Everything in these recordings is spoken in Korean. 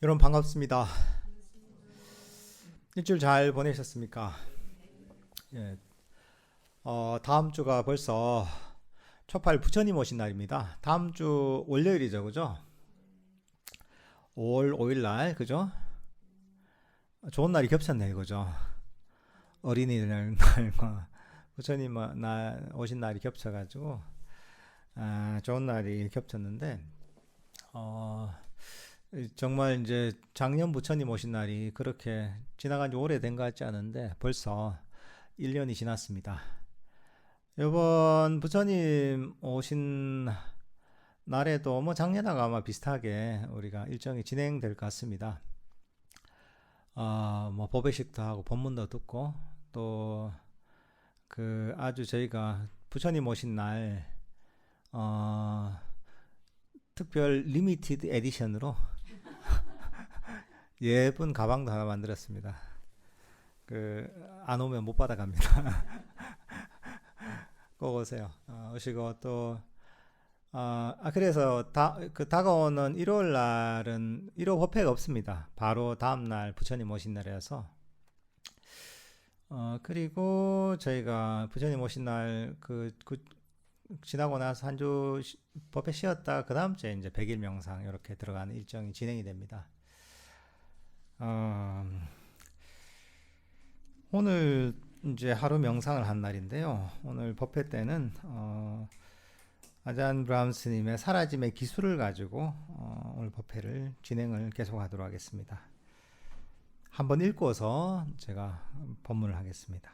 여러분 반갑습니다. 일주일 잘 보내셨습니까? 예, 다음 주가 벌써 초팔 부처님 오신 날입니다. 다음 주 월요일이죠, 그죠? 5월 5일 날, 그죠? 좋은 날이 겹쳤네요, 그죠? 어린이날과 부처님 날 오신 날이 겹쳐가지고 좋은 날이 겹쳤는데 어, 정말 이제 작년 부처님 오신 날이 그렇게 지나간 지 오래된 것 같지 않은데 벌써 1년이 지났습니다. 이번 부처님 오신 날에도 뭐 작년하고 아마 비슷하게 우리가 일정이 진행될 것 같습니다. 뭐 법회식도 하고 법문도 듣고 또 그 아주 저희가 부처님 오신 날 어, 특별 리미티드 에디션으로 예쁜 가방도 하나 만들었습니다. 그 안 오면 못 받아갑니다. 꼭 오세요. 오시고 또 그래서 다가오는 1월 날은 1호 법회가 없습니다. 바로 다음 날 부처님 오신 날이라서 그리고 저희가 부처님 오신 날 지나고 나서 한 주 법회 쉬었다 그 다음 주에 이제 100일 명상 이렇게 들어가는 일정이 진행이 됩니다. 어, 오늘 이제 하루 명상을 한 날인데요. 오늘 법회 때는 아잔 브람스님의 사라짐의 기술을 가지고 오늘 법회를 진행을 계속하도록 하겠습니다. 한번 읽고서 제가 법문을 하겠습니다.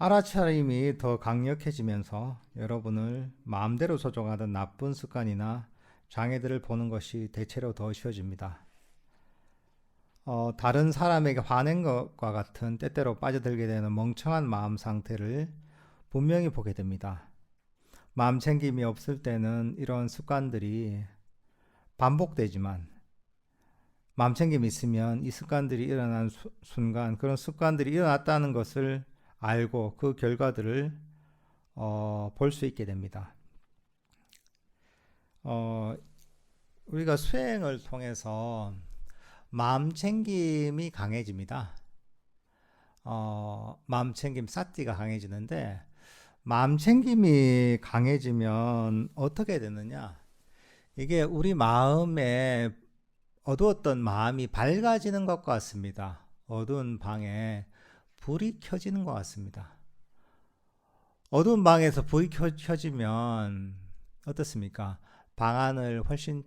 알아차림이 더 강력해지면서 여러분을 마음대로 조종하던 나쁜 습관이나 장애들을 보는 것이 대체로 더 쉬워집니다. 다른 사람에게 화낸 것과 같은 때때로 빠져들게 되는 멍청한 마음 상태를 분명히 보게 됩니다. 마음 챙김이 없을 때는 이런 습관들이 반복되지만 마음 챙김이 있으면 이 습관들이 일어난 순간 그런 습관들이 일어났다는 것을 알고 그 결과들을 볼 수 있게 됩니다. 우리가 수행을 통해서 마음 챙김이 강해집니다. 마음 챙김 사티가 강해지는데 마음 챙김이 강해지면 어떻게 되느냐? 이게 우리 마음에 어두웠던 마음이 밝아지는 것 같습니다. 어두운 방에 불이 켜지는 것 같습니다. 어두운 방에서 불이 켜지면 어떻습니까? 방안을 훨씬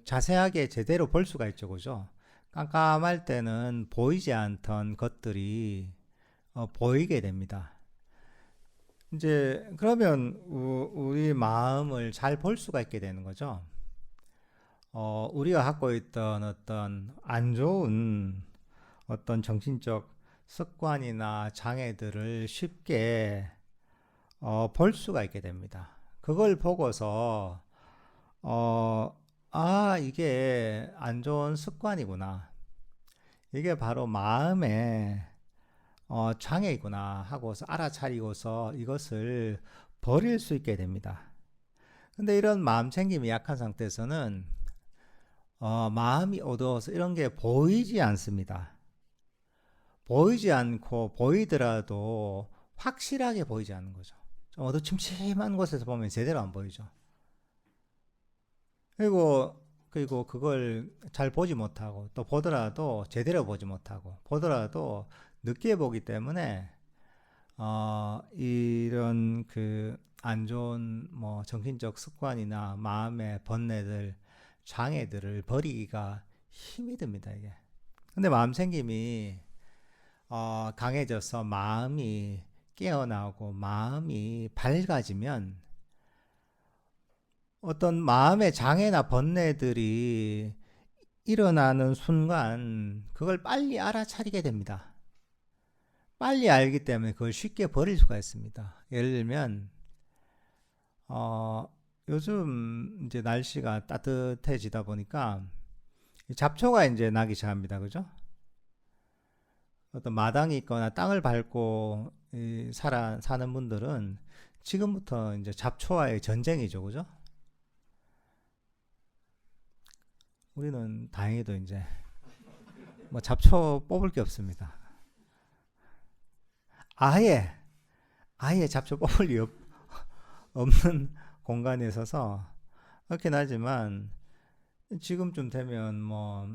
자세하게 제대로 볼 수가 있죠, 그죠? 깜깜할 때는 보이지 않던 것들이 보이게 됩니다. 이제 그러면 우리 마음을 잘 볼 수가 있게 되는 거죠. 우리가 갖고 있던 어떤 안 좋은 어떤 정신적 습관이나 장애들을 쉽게 볼 수가 있게 됩니다. 그걸 보고서 이게 안 좋은 습관이구나. 이게 바로 마음의 장애이구나 하고서 알아차리고서 이것을 버릴 수 있게 됩니다. 근데 이런 마음 챙김이 약한 상태에서는 마음이 어두워서 이런 게 보이지 않습니다. 보이지 않고 보이더라도 확실하게 보이지 않는 거죠. 좀 어두침침한 곳에서 보면 제대로 안 보이죠. 그리고 그걸 잘 보지 못하고 또 보더라도 제대로 보지 못하고 보더라도 늦게 보기 때문에 이런 안 좋은 뭐 정신적 습관이나 마음의 번뇌들 장애들을 버리기가 힘이 듭니다 이게. 근데 마음 챙김이 강해져서 마음이 깨어나고 마음이 밝아지면 어떤 마음의 장애나 번뇌들이 일어나는 순간 그걸 빨리 알아차리게 됩니다. 빨리 알기 때문에 그걸 쉽게 버릴 수가 있습니다. 예를 들면 요즘 이제 날씨가 따뜻해지다 보니까 잡초가 이제 나기 시작합니다. 그죠? 어떤 마당이 있거나 땅을 밟고 사는 분들은 지금부터 이제 잡초와의 전쟁이죠. 그죠? 우리는 다행히도 이제 뭐 잡초 뽑을 게 없습니다. 아예 아예 잡초 뽑을 리 없는 공간에 있어서 그렇긴 하지만 지금쯤 되면 뭐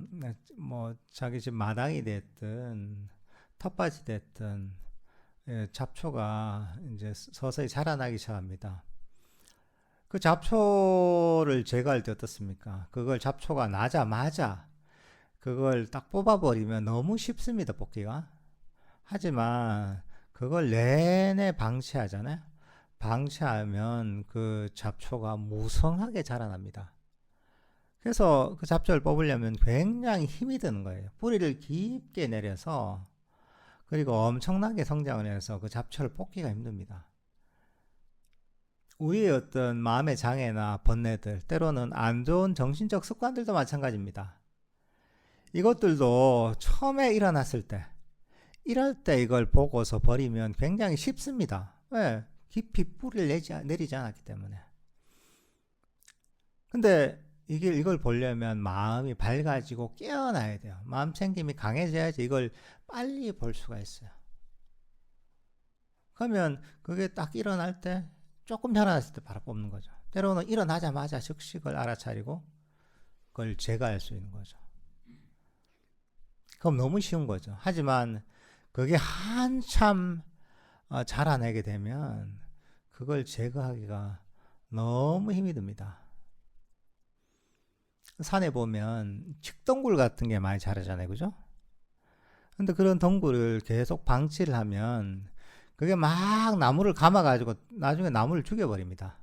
자기 집 마당이 됐든 텃밭이 됐든 잡초가 이제 서서히 자라나기 시작합니다. 그 잡초를 제거할 때 어떻습니까? 그걸 잡초가 나자마자 그걸 딱 뽑아버리면 너무 쉽습니다, 뽑기가. 하지만 그걸 내내 방치하잖아요. 방치하면 그 잡초가 무성하게 자라납니다. 그래서 그 잡초를 뽑으려면 굉장히 힘이 드는 거예요. 뿌리를 깊게 내려서 그리고 엄청나게 성장을 해서 그 잡초를 뽑기가 힘듭니다. 우리의 어떤 마음의 장애나 번뇌들, 때로는 안 좋은 정신적 습관들도 마찬가지입니다. 이것들도 처음에 일어났을 때, 이럴 때 이걸 보고서 버리면 굉장히 쉽습니다. 왜? 깊이 뿌리를 내리지 않았기 때문에. 근데 이걸 보려면 마음이 밝아지고 깨어나야 돼요. 마음 챙김이 강해져야지 이걸 빨리 볼 수가 있어요. 그러면 그게 딱 일어날 때, 조금 자라났을 때 바로 뽑는 거죠. 때로는 일어나자마자 즉시 그걸 알아차리고 그걸 제거할 수 있는 거죠. 그럼 너무 쉬운 거죠. 하지만 그게 한참 자라내게 되면 그걸 제거하기가 너무 힘이 듭니다. 산에 보면 칡덩굴 같은 게 많이 자라잖아요, 그죠? 근데 그런 덩굴을 계속 방치를 하면 그게 막 나무를 감아가지고 나중에 나무를 죽여버립니다.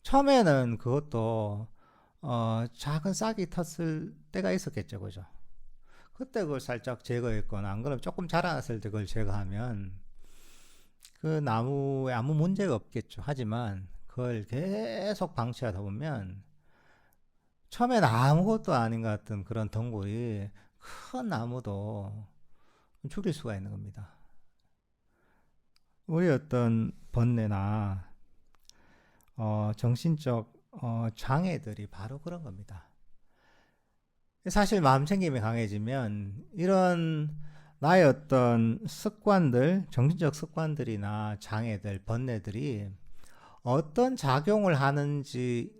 처음에는 그것도 작은 싹이 텄을 때가 있었겠죠, 그죠? 그때 그걸 살짝 제거했거나 안 그러면 조금 자라났을 때 그걸 제거하면 그 나무에 아무 문제가 없겠죠. 하지만 그걸 계속 방치하다 보면 처음엔 아무것도 아닌 것 같은 그런 덩굴이 큰 나무도 죽일 수가 있는 겁니다. 우리 어떤 번뇌나 정신적 장애들이 바로 그런 겁니다. 사실 마음 챙김이 강해지면 이런 나의 어떤 습관들, 정신적 습관들이나 장애들, 번뇌들이 어떤 작용을 하는지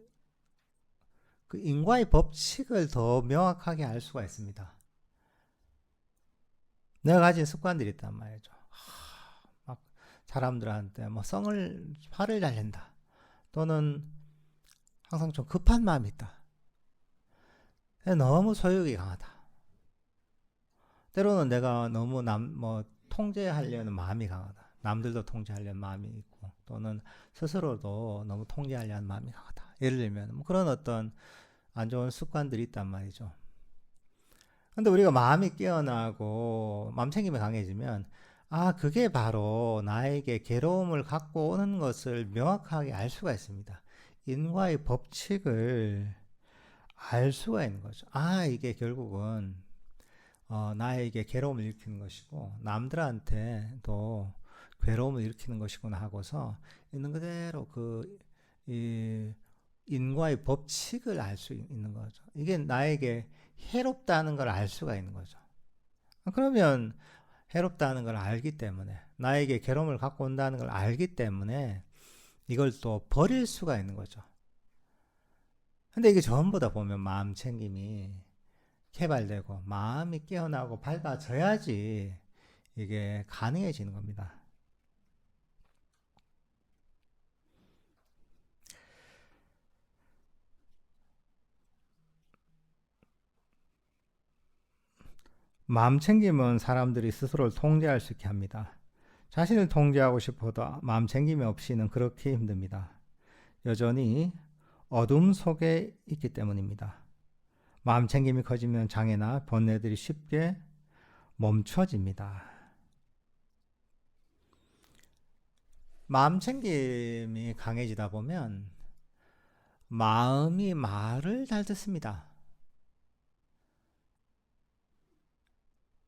그 인과의 법칙을 더 명확하게 알 수가 있습니다. 내가 가진 습관들이 있단 말이죠. 막 사람들한테 뭐 화를 잘 낸다. 또는 항상 좀 급한 마음이 있다. 너무 소유욕이 강하다. 때로는 내가 너무 통제하려는 마음이 강하다. 남들도 통제하려는 마음이 있고, 또는 스스로도 너무 통제하려는 마음이 강하다. 예를 들면, 뭐 그런 어떤 안 좋은 습관들이 있단 말이죠. 근데 우리가 마음이 깨어나고, 마음 챙김이 강해지면, 그게 바로 나에게 괴로움을 갖고 오는 것을 명확하게 알 수가 있습니다. 인과의 법칙을 알 수가 있는 거죠. 이게 결국은 나에게 괴로움을 일으키는 것이고 남들한테도 괴로움을 일으키는 것이구나 하고서 있는 그대로 이 인과의 법칙을 알 수 있는 거죠. 이게 나에게 해롭다는 걸 알 수가 있는 거죠. 그러면 해롭다는 걸 알기 때문에 나에게 괴로움을 갖고 온다는 걸 알기 때문에 이걸 또 버릴 수가 있는 거죠. 근데 이게 전부 다 보면 마음 챙김이 개발되고 마음이 깨어나고 밝아져야지 이게 가능해지는 겁니다. 마음 챙김은 사람들이 스스로를 통제할 수 있게 합니다. 자신을 통제하고 싶어도 마음 챙김이 없이는 그렇게 힘듭니다. 여전히 어둠 속에 있기 때문입니다. 마음 챙김이 커지면 장애나 번뇌들이 쉽게 멈춰집니다. 마음 챙김이 강해지다 보면 마음이 말을 잘 듣습니다.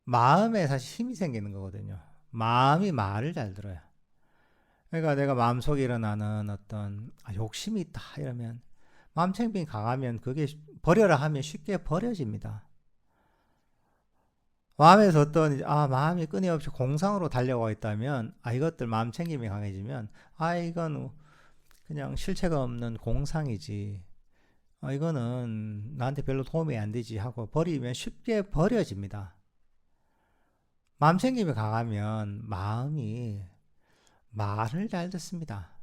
마음에 사실 힘이 생기는 거거든요. 마음이 말을 잘 들어요. 그러니까 내가 마음속에 일어나는 어떤 욕심이 있다 이러면 마음 챙김이 강하면 그게 버려라 하면 쉽게 버려집니다. 마음에서 마음이 끊임없이 공상으로 달려와 있다면, 이것들 마음 챙김이 강해지면, 이건 그냥 실체가 없는 공상이지. 이거는 나한테 별로 도움이 안 되지 하고 버리면 쉽게 버려집니다. 마음 챙김이 강하면 마음이 말을 잘 듣습니다.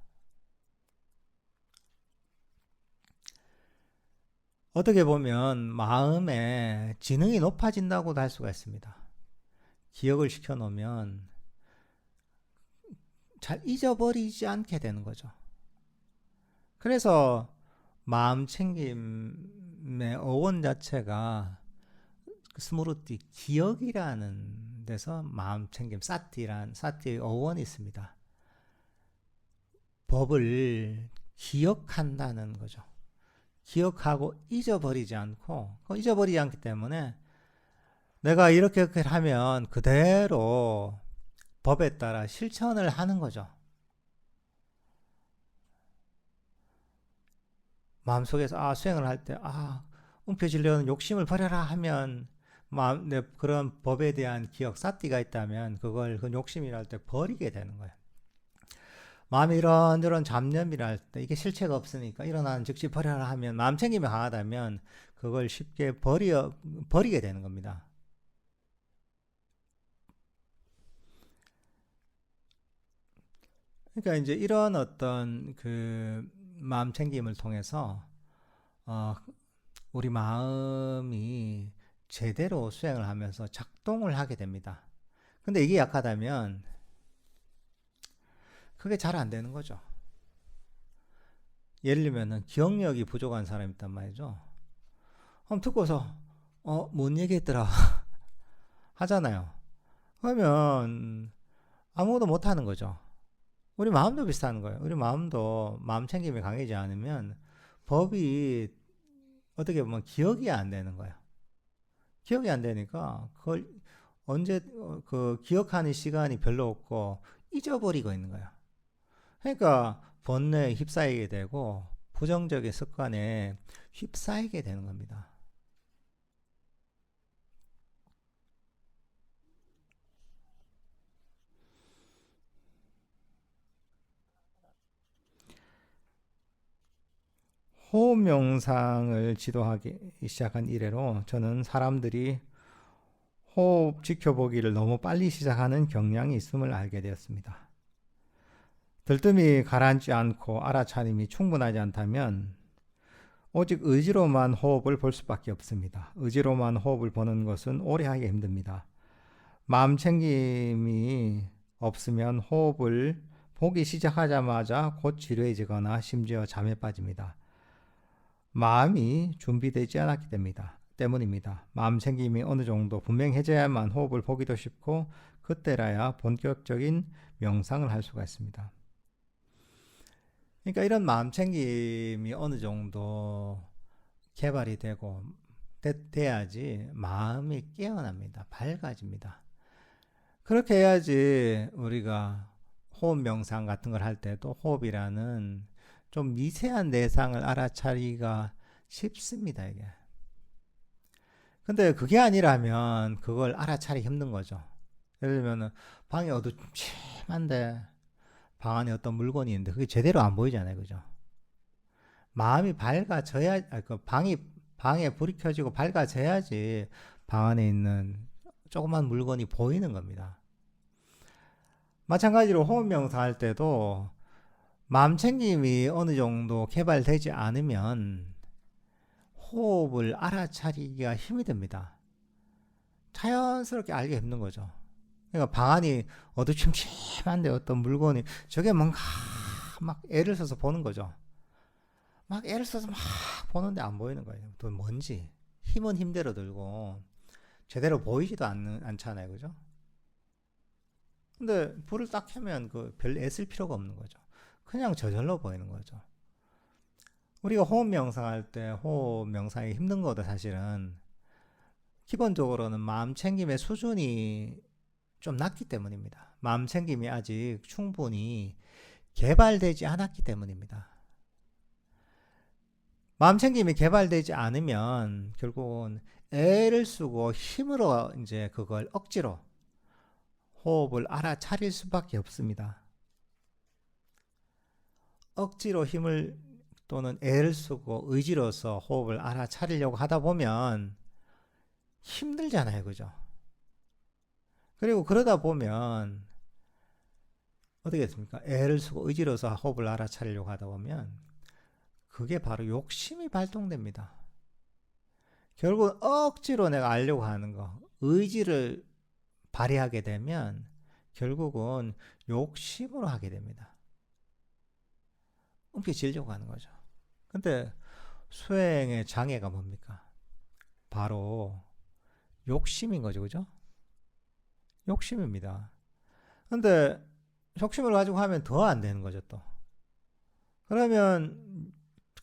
어떻게 보면 마음의 지능이 높아진다고도 할 수가 있습니다. 기억을 시켜놓으면 잘 잊어버리지 않게 되는 거죠. 그래서 마음 챙김의 어원 자체가 스무르띠 기억이라는 데서 마음 챙김 사티의 어원이 있습니다. 법을 기억한다는 거죠. 기억하고 잊어버리지 않고, 잊어버리지 않기 때문에 내가 이렇게 하면 그대로 법에 따라 실천을 하는 거죠. 마음속에서 수행을 할 때 움켜쥐려는 욕심을 버려라 하면 그런 법에 대한 기억, 사띠가 있다면 그 욕심이랄 때 버리게 되는 거예요. 마음이 이런저런 잡념이랄 때 이게 실체가 없으니까 일어나는 즉시 버려라 하면 마음 챙김이 강하다면 그걸 쉽게 버리게 되는 겁니다. 그러니까 이제 이런 어떤 그 마음 챙김을 통해서 우리 마음이 제대로 수행을 하면서 작동을 하게 됩니다. 근데 이게 약하다면 그게 잘 안 되는 거죠. 예를 들면은 기억력이 부족한 사람이 있단 말이죠. 그럼 듣고서 뭔 얘기했더라 하잖아요. 그러면 아무것도 못 하는 거죠. 우리 마음도 비슷한 거예요. 우리 마음도 마음 챙김이 강하지 않으면 법이 어떻게 보면 기억이 안 되는 거예요. 기억이 안 되니까 그걸 언제 기억하는 시간이 별로 없고 잊어버리고 있는 거예요. 그러니까 번뇌에 휩싸이게 되고 부정적인 습관에 휩싸이게 되는 겁니다. 호흡 명상을 지도하기 시작한 이래로 저는 사람들이 호흡 지켜보기를 너무 빨리 시작하는 경향이 있음을 알게 되었습니다. 들뜸이 가라앉지 않고 알아차림이 충분하지 않다면 오직 의지로만 호흡을 볼 수밖에 없습니다. 의지로만 호흡을 보는 것은 오래 하기 힘듭니다. 마음 챙김이 없으면 호흡을 보기 시작하자마자 곧 지루해지거나 심지어 잠에 빠집니다. 마음이 준비되지 않았기 때문입니다. 마음 챙김이 어느 정도 분명해져야만 호흡을 보기도 쉽고 그때라야 본격적인 명상을 할 수가 있습니다. 그러니까 이런 마음 챙김이 어느 정도 개발이 되고 돼야지 마음이 깨어납니다. 밝아집니다. 그렇게 해야지 우리가 호흡 명상 같은 걸 할 때도 호흡이라는 좀 미세한 내상을 알아차리기가 쉽습니다, 이게. 근데 그게 아니라면 그걸 알아차리기 힘든 거죠. 예를 들면 방이 어두침침한데 방 안에 어떤 물건이 있는데 그게 제대로 안 보이잖아요, 그죠? 마음이 밝아져야, 방에 불이 켜지고 밝아져야지 방 안에 있는 조그만 물건이 보이는 겁니다. 마찬가지로 호흡 명상 할 때도 마음 챙김이 어느 정도 개발되지 않으면 호흡을 알아차리기가 힘이 듭니다. 자연스럽게 알기 힘든 거죠. 그러니까 방 안이 어두침침한데 어떤 물건이 저게 뭔가 막 애를 써서 보는 거죠. 막 애를 써서 막 보는데 안 보이는 거예요. 또 뭔지 힘은 힘대로 들고 제대로 보이지도 않잖아요, 그죠? 근데 불을 딱 켜면 별 애쓸 필요가 없는 거죠. 그냥 저절로 보이는 거죠. 우리가 호흡 명상할 때 호흡 명상이 힘든 거도 사실은 기본적으로는 마음 챙김의 수준이 좀 낮기 때문입니다. 마음 챙김이 아직 충분히 개발되지 않았기 때문입니다. 마음챙김이 개발되지 않으면 결국은 애를 쓰고 힘으로 이제 그걸 억지로 호흡을 알아차릴 수밖에 없습니다. 억지로 힘을 또는 애를 쓰고 의지로서 호흡을 알아차리려고 하다 보면 힘들잖아요. 그죠? 그리고 그러다 보면 어떻게 됐습니까? 애를 쓰고 의지로서 호흡을 알아차리려고 하다 보면 그게 바로 욕심이 발동됩니다. 결국 억지로 내가 알려고 하는 거, 의지를 발휘하게 되면 결국은 욕심으로 하게 됩니다. 움켜쥐려고 하는 거죠. 근데 수행의 장애가 뭡니까? 바로 욕심인 거죠. 그죠? 욕심입니다. 근데 욕심을 가지고 하면 더 안 되는 거죠, 또. 그러면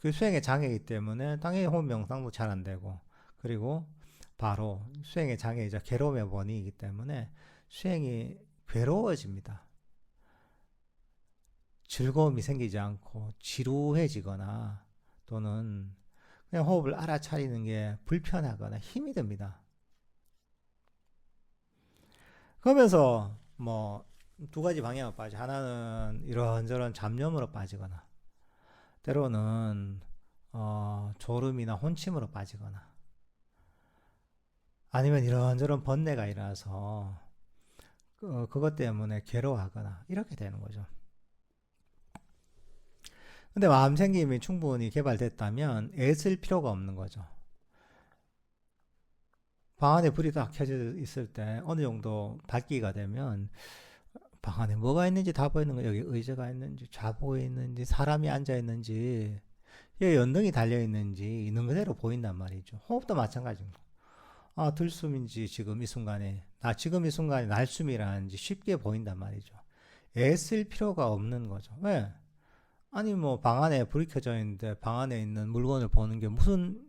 그 수행의 장애이기 때문에 당연히 호흡 명상도 잘 안 되고, 그리고 바로 수행의 장애이자 괴로움의 원인이기 때문에 수행이 괴로워집니다. 즐거움이 생기지 않고 지루해지거나 또는 그냥 호흡을 알아차리는 게 불편하거나 힘이 듭니다. 그러면서 뭐 두 가지 방향으로 빠져. 하나는 이런저런 잡념으로 빠지거나 때로는 졸음이나 혼침으로 빠지거나 아니면 이런저런 번뇌가 일어나서 그것 때문에 괴로워하거나 이렇게 되는 거죠. 근데 마음챙김이 충분히 개발됐다면 애쓸 필요가 없는 거죠. 방 안에 불이 딱 켜져 있을 때 어느 정도 밝기가 되면 방 안에 뭐가 있는지 다 보이는 거예요. 여기 의자가 있는지, 좌보에 있는지, 사람이 앉아 있는지, 여기 연등이 달려 있는지 있는 그대로 보인단 말이죠. 호흡도 마찬가지입니다. 아, 들숨인지 지금 이 순간에, 지금 이 순간에 날숨이라는지 쉽게 보인단 말이죠. 애쓸 필요가 없는 거죠. 왜? 아니 뭐 방 안에 불이 켜져 있는데 방 안에 있는 물건을 보는 게 무슨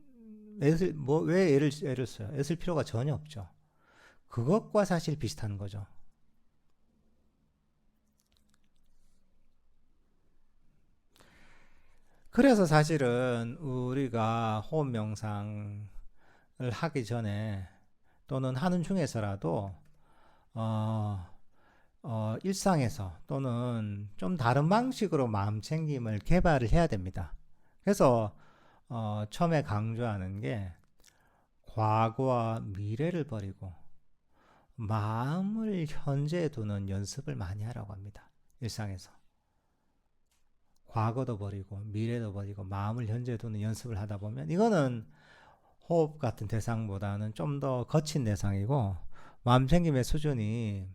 왜 애를 써요? 애쓸 필요가 전혀 없죠. 그것과 사실 비슷한 거죠. 그래서 사실은 우리가 호흡 명상을 하기 전에 또는 하는 중에서라도 어, 일상에서 또는 좀 다른 방식으로 마음 챙김을 개발을 해야 됩니다. 그래서 처음에 강조하는 게 과거와 미래를 버리고 마음을 현재에 두는 연습을 많이 하라고 합니다. 일상에서. 과거도 버리고 미래도 버리고 마음을 현재에 두는 연습을 하다 보면 이거는 호흡 같은 대상보다는 좀 더 거친 대상이고 마음 챙김의 수준이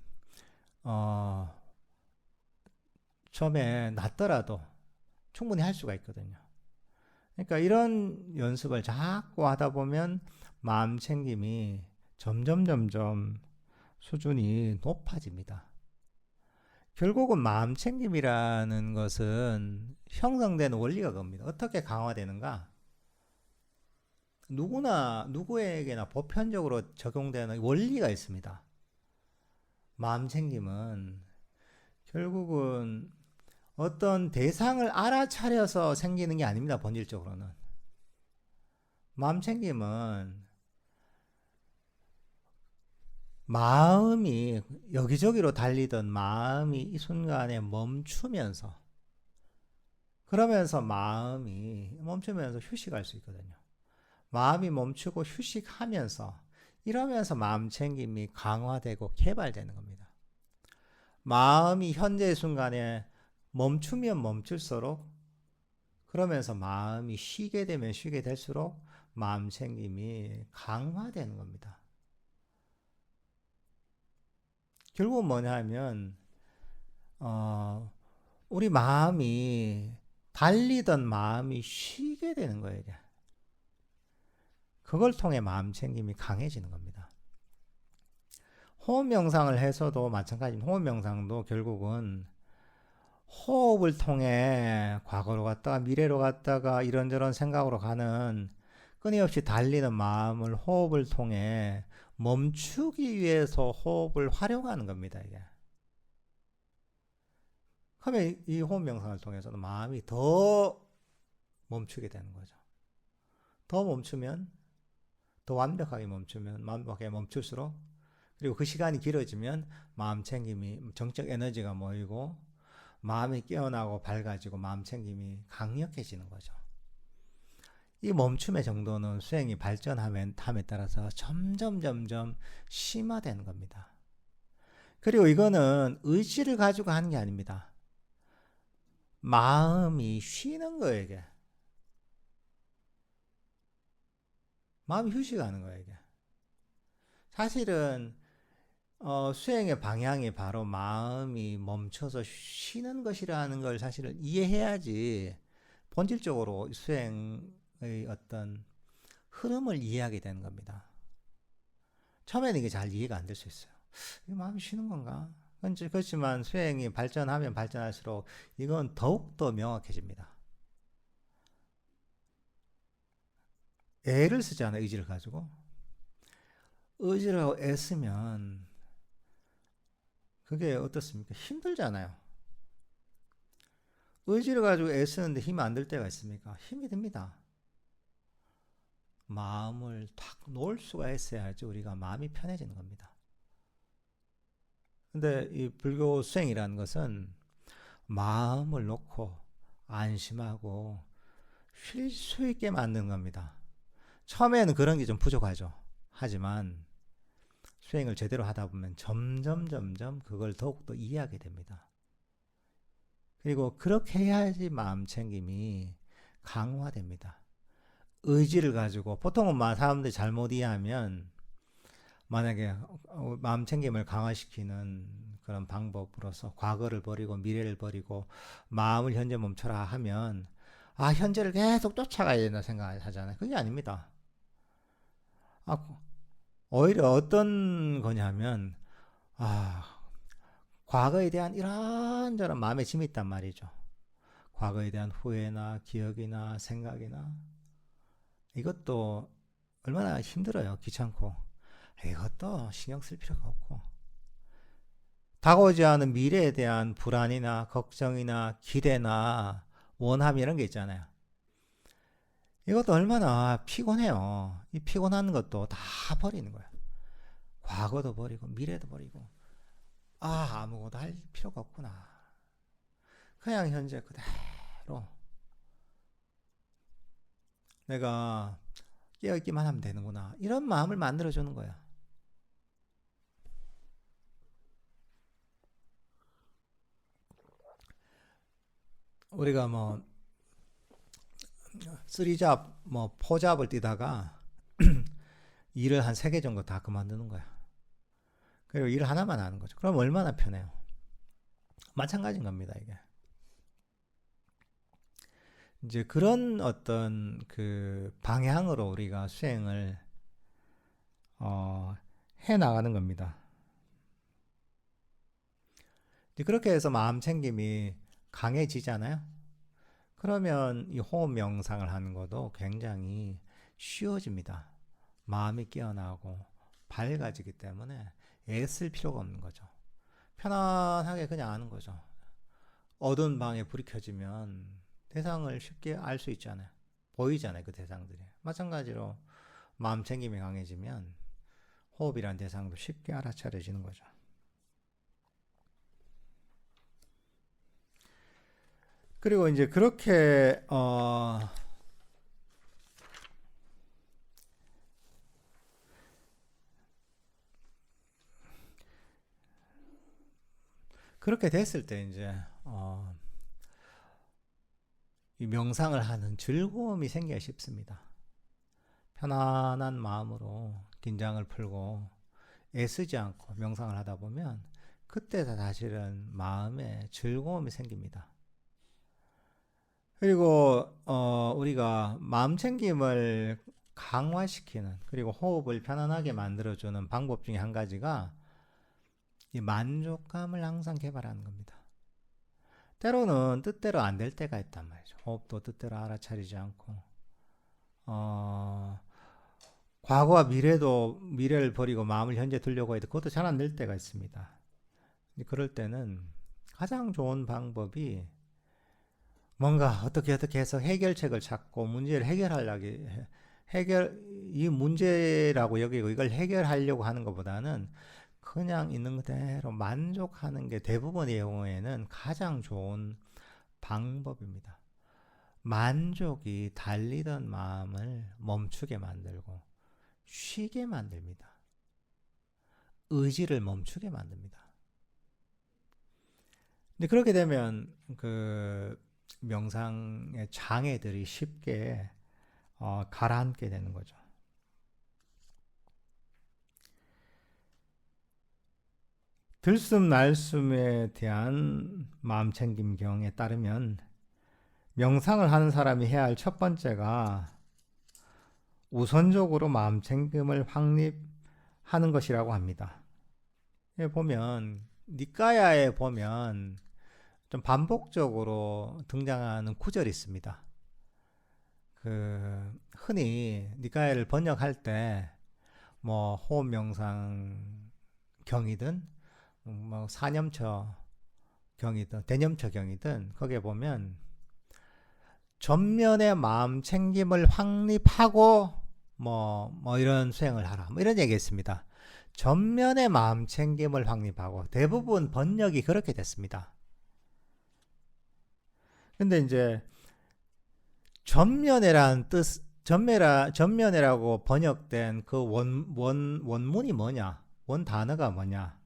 어, 처음에 낮더라도 충분히 할 수가 있거든요. 그러니까 이런 연습을 자꾸 하다 보면 마음 챙김이 점점 수준이 높아집니다. 결국은 마음 챙김이라는 것은 형성되는 원리가 그겁니다. 어떻게 강화되는가? 누구에게나 보편적으로 적용되는 원리가 있습니다. 마음 챙김은 결국은 어떤 대상을 알아차려서 생기는 게 아닙니다. 본질적으로는. 마음 챙김은 마음이 여기저기로 달리던 마음이 이 순간에 멈추면서 그러면서 마음이 멈추면서 휴식할 수 있거든요. 마음이 멈추고 휴식하면서 이러면서 마음 챙김이 강화되고 개발되는 겁니다. 마음이 현재 순간에 멈추면 멈출수록 그러면서 마음이 쉬게 되면 쉬게 될수록 마음 챙김이 강화되는 겁니다. 결국은 뭐냐 하면 우리 마음이 달리던 마음이 쉬게 되는 거예요. 이게. 그걸 통해 마음 챙김이 강해지는 겁니다. 호흡 명상을 해서도 마찬가지입니다. 호흡 명상도 결국은 호흡을 통해 과거로 갔다가 미래로 갔다가 이런저런 생각으로 가는 끊임없이 달리는 마음을 호흡을 통해 멈추기 위해서 호흡을 활용하는 겁니다. 이게. 그러면 이 호흡 명상을 통해서는 마음이 더 멈추게 되는 거죠. 더 멈추면, 더 완벽하게 멈추면, 완벽하게 멈출수록, 그리고 그 시간이 길어지면 마음 챙김이, 정적 에너지가 모이고 마음이 깨어나고 밝아지고 마음 챙김이 강력해지는 거죠. 이 멈춤의 정도는 수행이 발전함에 따라서 점점 심화되는 겁니다. 그리고 이거는 의지를 가지고 하는 게 아닙니다. 마음이 쉬는 거예요, 이게. 마음이 휴식하는 거예요, 이게. 사실은 수행의 방향이 바로 마음이 멈춰서 쉬는 것이라는 걸 사실은 이해해야지 본질적으로 수행의 어떤 흐름을 이해하게 되는 겁니다. 처음에는 이게 잘 이해가 안 될 수 있어요. 이 마음이 쉬는 건가? 그렇지만 수행이 발전하면 발전할수록 이건 더욱더 명확해집니다. 애를 쓰잖아요, 의지를 가지고. 의지를 하고 애쓰면 그게 어떻습니까? 힘들잖아요. 의지를 가지고 애쓰는데 힘이 안 들 때가 있습니까? 힘이 듭니다. 마음을 탁 놓을 수가 있어야지 우리가 마음이 편해지는 겁니다. 근데 이 불교 수행이라는 것은 마음을 놓고 안심하고 쉴 수 있게 만드는 겁니다. 처음에는 그런 게 좀 부족하죠. 하지만 수행을 제대로 하다 보면 점점 그걸 더욱더 이해하게 됩니다. 그리고 그렇게 해야지 마음 챙김이 강화됩니다. 의지를 가지고 보통은 사람들이 잘못 이해하면 만약에 마음 챙김을 강화시키는 그런 방법으로서 과거를 버리고 미래를 버리고 마음을 현재 멈춰라 하면 현재를 계속 쫓아가야 된다 생각하잖아요. 그게 아닙니다. 오히려 어떤 거냐면 과거에 대한 이런저런 마음의 짐이 있단 말이죠. 과거에 대한 후회나 기억이나 생각이나 이것도 얼마나 힘들어요. 귀찮고. 이것도 신경 쓸 필요가 없고. 다가오지 않은 미래에 대한 불안이나 걱정이나 기대나 원함 이런 게 있잖아요. 이것도 얼마나 피곤해요. 이 피곤한 것도 다 버리는 거예요. 과거도 버리고 미래도 버리고 아무것도 할 필요가 없구나. 그냥 현재 그대로 내가 깨어있기만 하면 되는구나. 이런 마음을 만들어주는 거야. 우리가 쓰리잡, 포잡을 뛰다가 일을 한 3개 정도 다 그만두는 거야. 그리고 일 하나만 하는 거죠. 그럼 얼마나 편해요. 마찬가지인 겁니다, 이게. 이제 그런 어떤 그 방향으로 우리가 수행을 해 나가는 겁니다. 이제 그렇게 해서 마음 챙김이 강해지잖아요. 그러면 이 호흡 명상을 하는 것도 굉장히 쉬워집니다. 마음이 깨어나고 밝아지기 때문에 애쓸 필요가 없는 거죠. 편안하게 그냥 아는 거죠. 어두운 방에 불이 켜지면 대상을 쉽게 알 수 있잖아요. 보이잖아요, 그 대상들이. 마찬가지로 마음 챙김이 강해지면 호흡이란 대상도 쉽게 알아차려지는 거죠. 그리고 이제 그렇게 그렇게 됐을 때 이제 이 명상을 하는 즐거움이 생기기 쉽습니다. 편안한 마음으로 긴장을 풀고 애쓰지 않고 명상을 하다 보면 그때 사실은 마음에 즐거움이 생깁니다. 그리고 우리가 마음 챙김을 강화시키는 그리고 호흡을 편안하게 만들어주는 방법 중에 한 가지가 이 만족감을 항상 개발하는 겁니다. 때로는 뜻대로 안 될 때가 있단 말이죠. 호흡도 뜻대로 알아차리지 않고 과거와 미래를 버리고 마음을 현재 두려고 해도 그것도 잘 안 될 때가 있습니다. 그럴 때는 가장 좋은 방법이 뭔가 어떻게 해서 해결책을 찾고 문제를 이 문제라고 여기고 이걸 해결하려고 하는 것보다는 그냥 있는 그대로 만족하는 게 대부분의 경우에는 가장 좋은 방법입니다. 만족이 달리던 마음을 멈추게 만들고 쉬게 만듭니다. 의지를 멈추게 만듭니다. 근데 그렇게 되면 그 명상의 장애들이 쉽게 가라앉게 되는 거죠. 들숨 날숨에 대한 마음챙김경에 따르면 명상을 하는 사람이 해야 할 첫 번째가 우선적으로 마음챙김을 확립하는 것이라고 합니다. 보면 니까야에 보면 좀 반복적으로 등장하는 구절이 있습니다. 흔히 니까야를 번역할 때 뭐 호흡 명상 경이든 뭐 사념처 경이든 대념처 경이든 거기에 보면 전면의 마음 챙김을 확립하고 뭐 이런 수행을 하라 뭐 이런 얘기했습니다. 전면의 마음 챙김을 확립하고 대부분 번역이 그렇게 됐습니다. 근데 이제 전면이라는 뜻, 전면이라고 번역된 그 원문이 뭐냐? 원 단어가 뭐냐?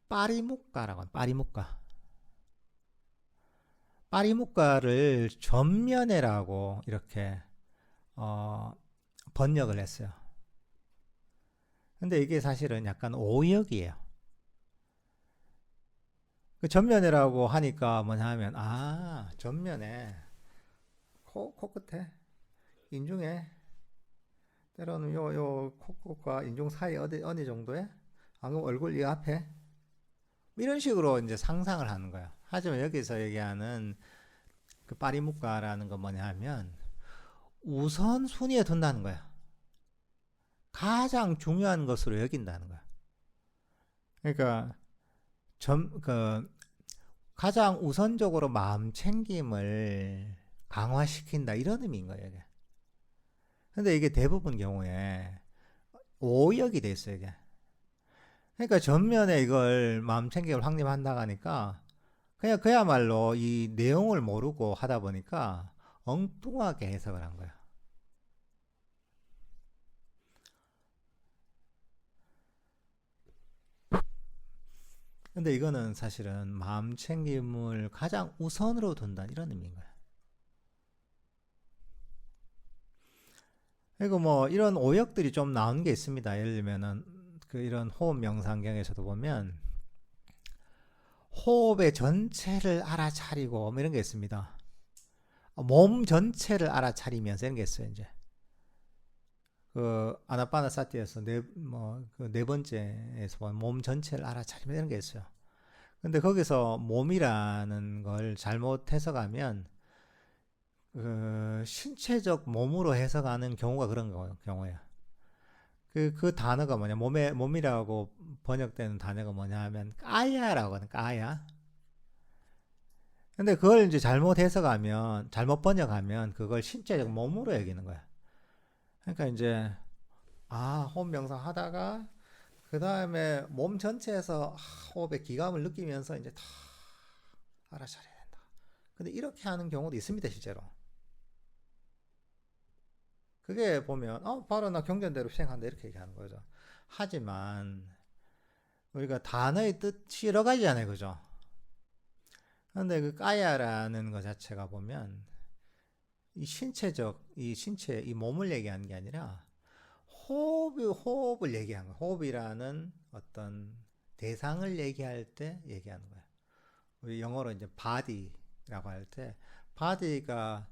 빠리묵가라고, 빠리묵가. 빠리묵가를 전면이라고 이렇게 번역을 했어요. 근데 이게 사실은 약간 오역이에요. 그 전면이라고 하니까 뭐냐 하면, 전면에 코끝에 인중에 때로는 요 코끝과 인중 사이 어느 정도에 그럼 얼굴 이 앞에 이런 식으로 이제 상상을 하는 거야. 하지만 여기서 얘기하는 그 빠리묵가라는 건 뭐냐 하면 우선 순위에 둔다는 거야. 가장 중요한 것으로 여긴다는 거야. 그러니까 가장 우선적으로 마음 챙김을 강화시킨다 이런 의미인 거예요. 이게. 근데 이게 대부분 경우에 오역이 돼 있어요. 이게. 그러니까 전면에 이걸 마음 챙김을 확립한다고 하니까 그냥 그야말로 이 내용을 모르고 하다 보니까 엉뚱하게 해석을 한 거야. 근데 이거는 사실은 마음 챙김을 가장 우선으로 둔다 이런 의미인 거야. 그리고 뭐 이런 오역들이 좀 나온 게 있습니다. 예를 들면은 이런 호흡 명상경에서도 보면 호흡의 전체를 알아차리고 뭐 이런 게 있습니다. 몸 전체를 알아차리면서 이런 게 있어요. 이제 그 아나파나사티에서 네 번째에서 보면 몸 전체를 알아차리면 이런 게 있어요. 근데 거기서 몸이라는 걸 잘못 해석하면 신체적 몸으로 해석하는 경우가 그런 경우예요. 그 단어가 뭐냐, 몸이라고 번역되는 단어가 뭐냐 하면, 까야라고 하는, 까야. 근데 그걸 이제 잘못 해석하면, 잘못 번역하면, 그걸 신체적 몸으로 여기는 거야. 그러니까 이제, 호흡 명상 하다가, 그 다음에 몸 전체에서 호흡의 기감을 느끼면서 이제 다 알아차려야 된다. 근데 이렇게 하는 경우도 있습니다, 실제로. 그게 보면 바로 나 경전대로 수행한다 이렇게 얘기하는 거죠. 하지만 우리가 단어의 뜻이 여러 가지잖아요, 그죠? 그런데 그 까야라는 것 자체가 보면 이 신체, 이 몸을 얘기하는 게 아니라 호흡을 얘기하는 거야. 호흡이라는 어떤 대상을 얘기할 때 얘기하는 거야. 우리 영어로 이제 body라고 할 때 body가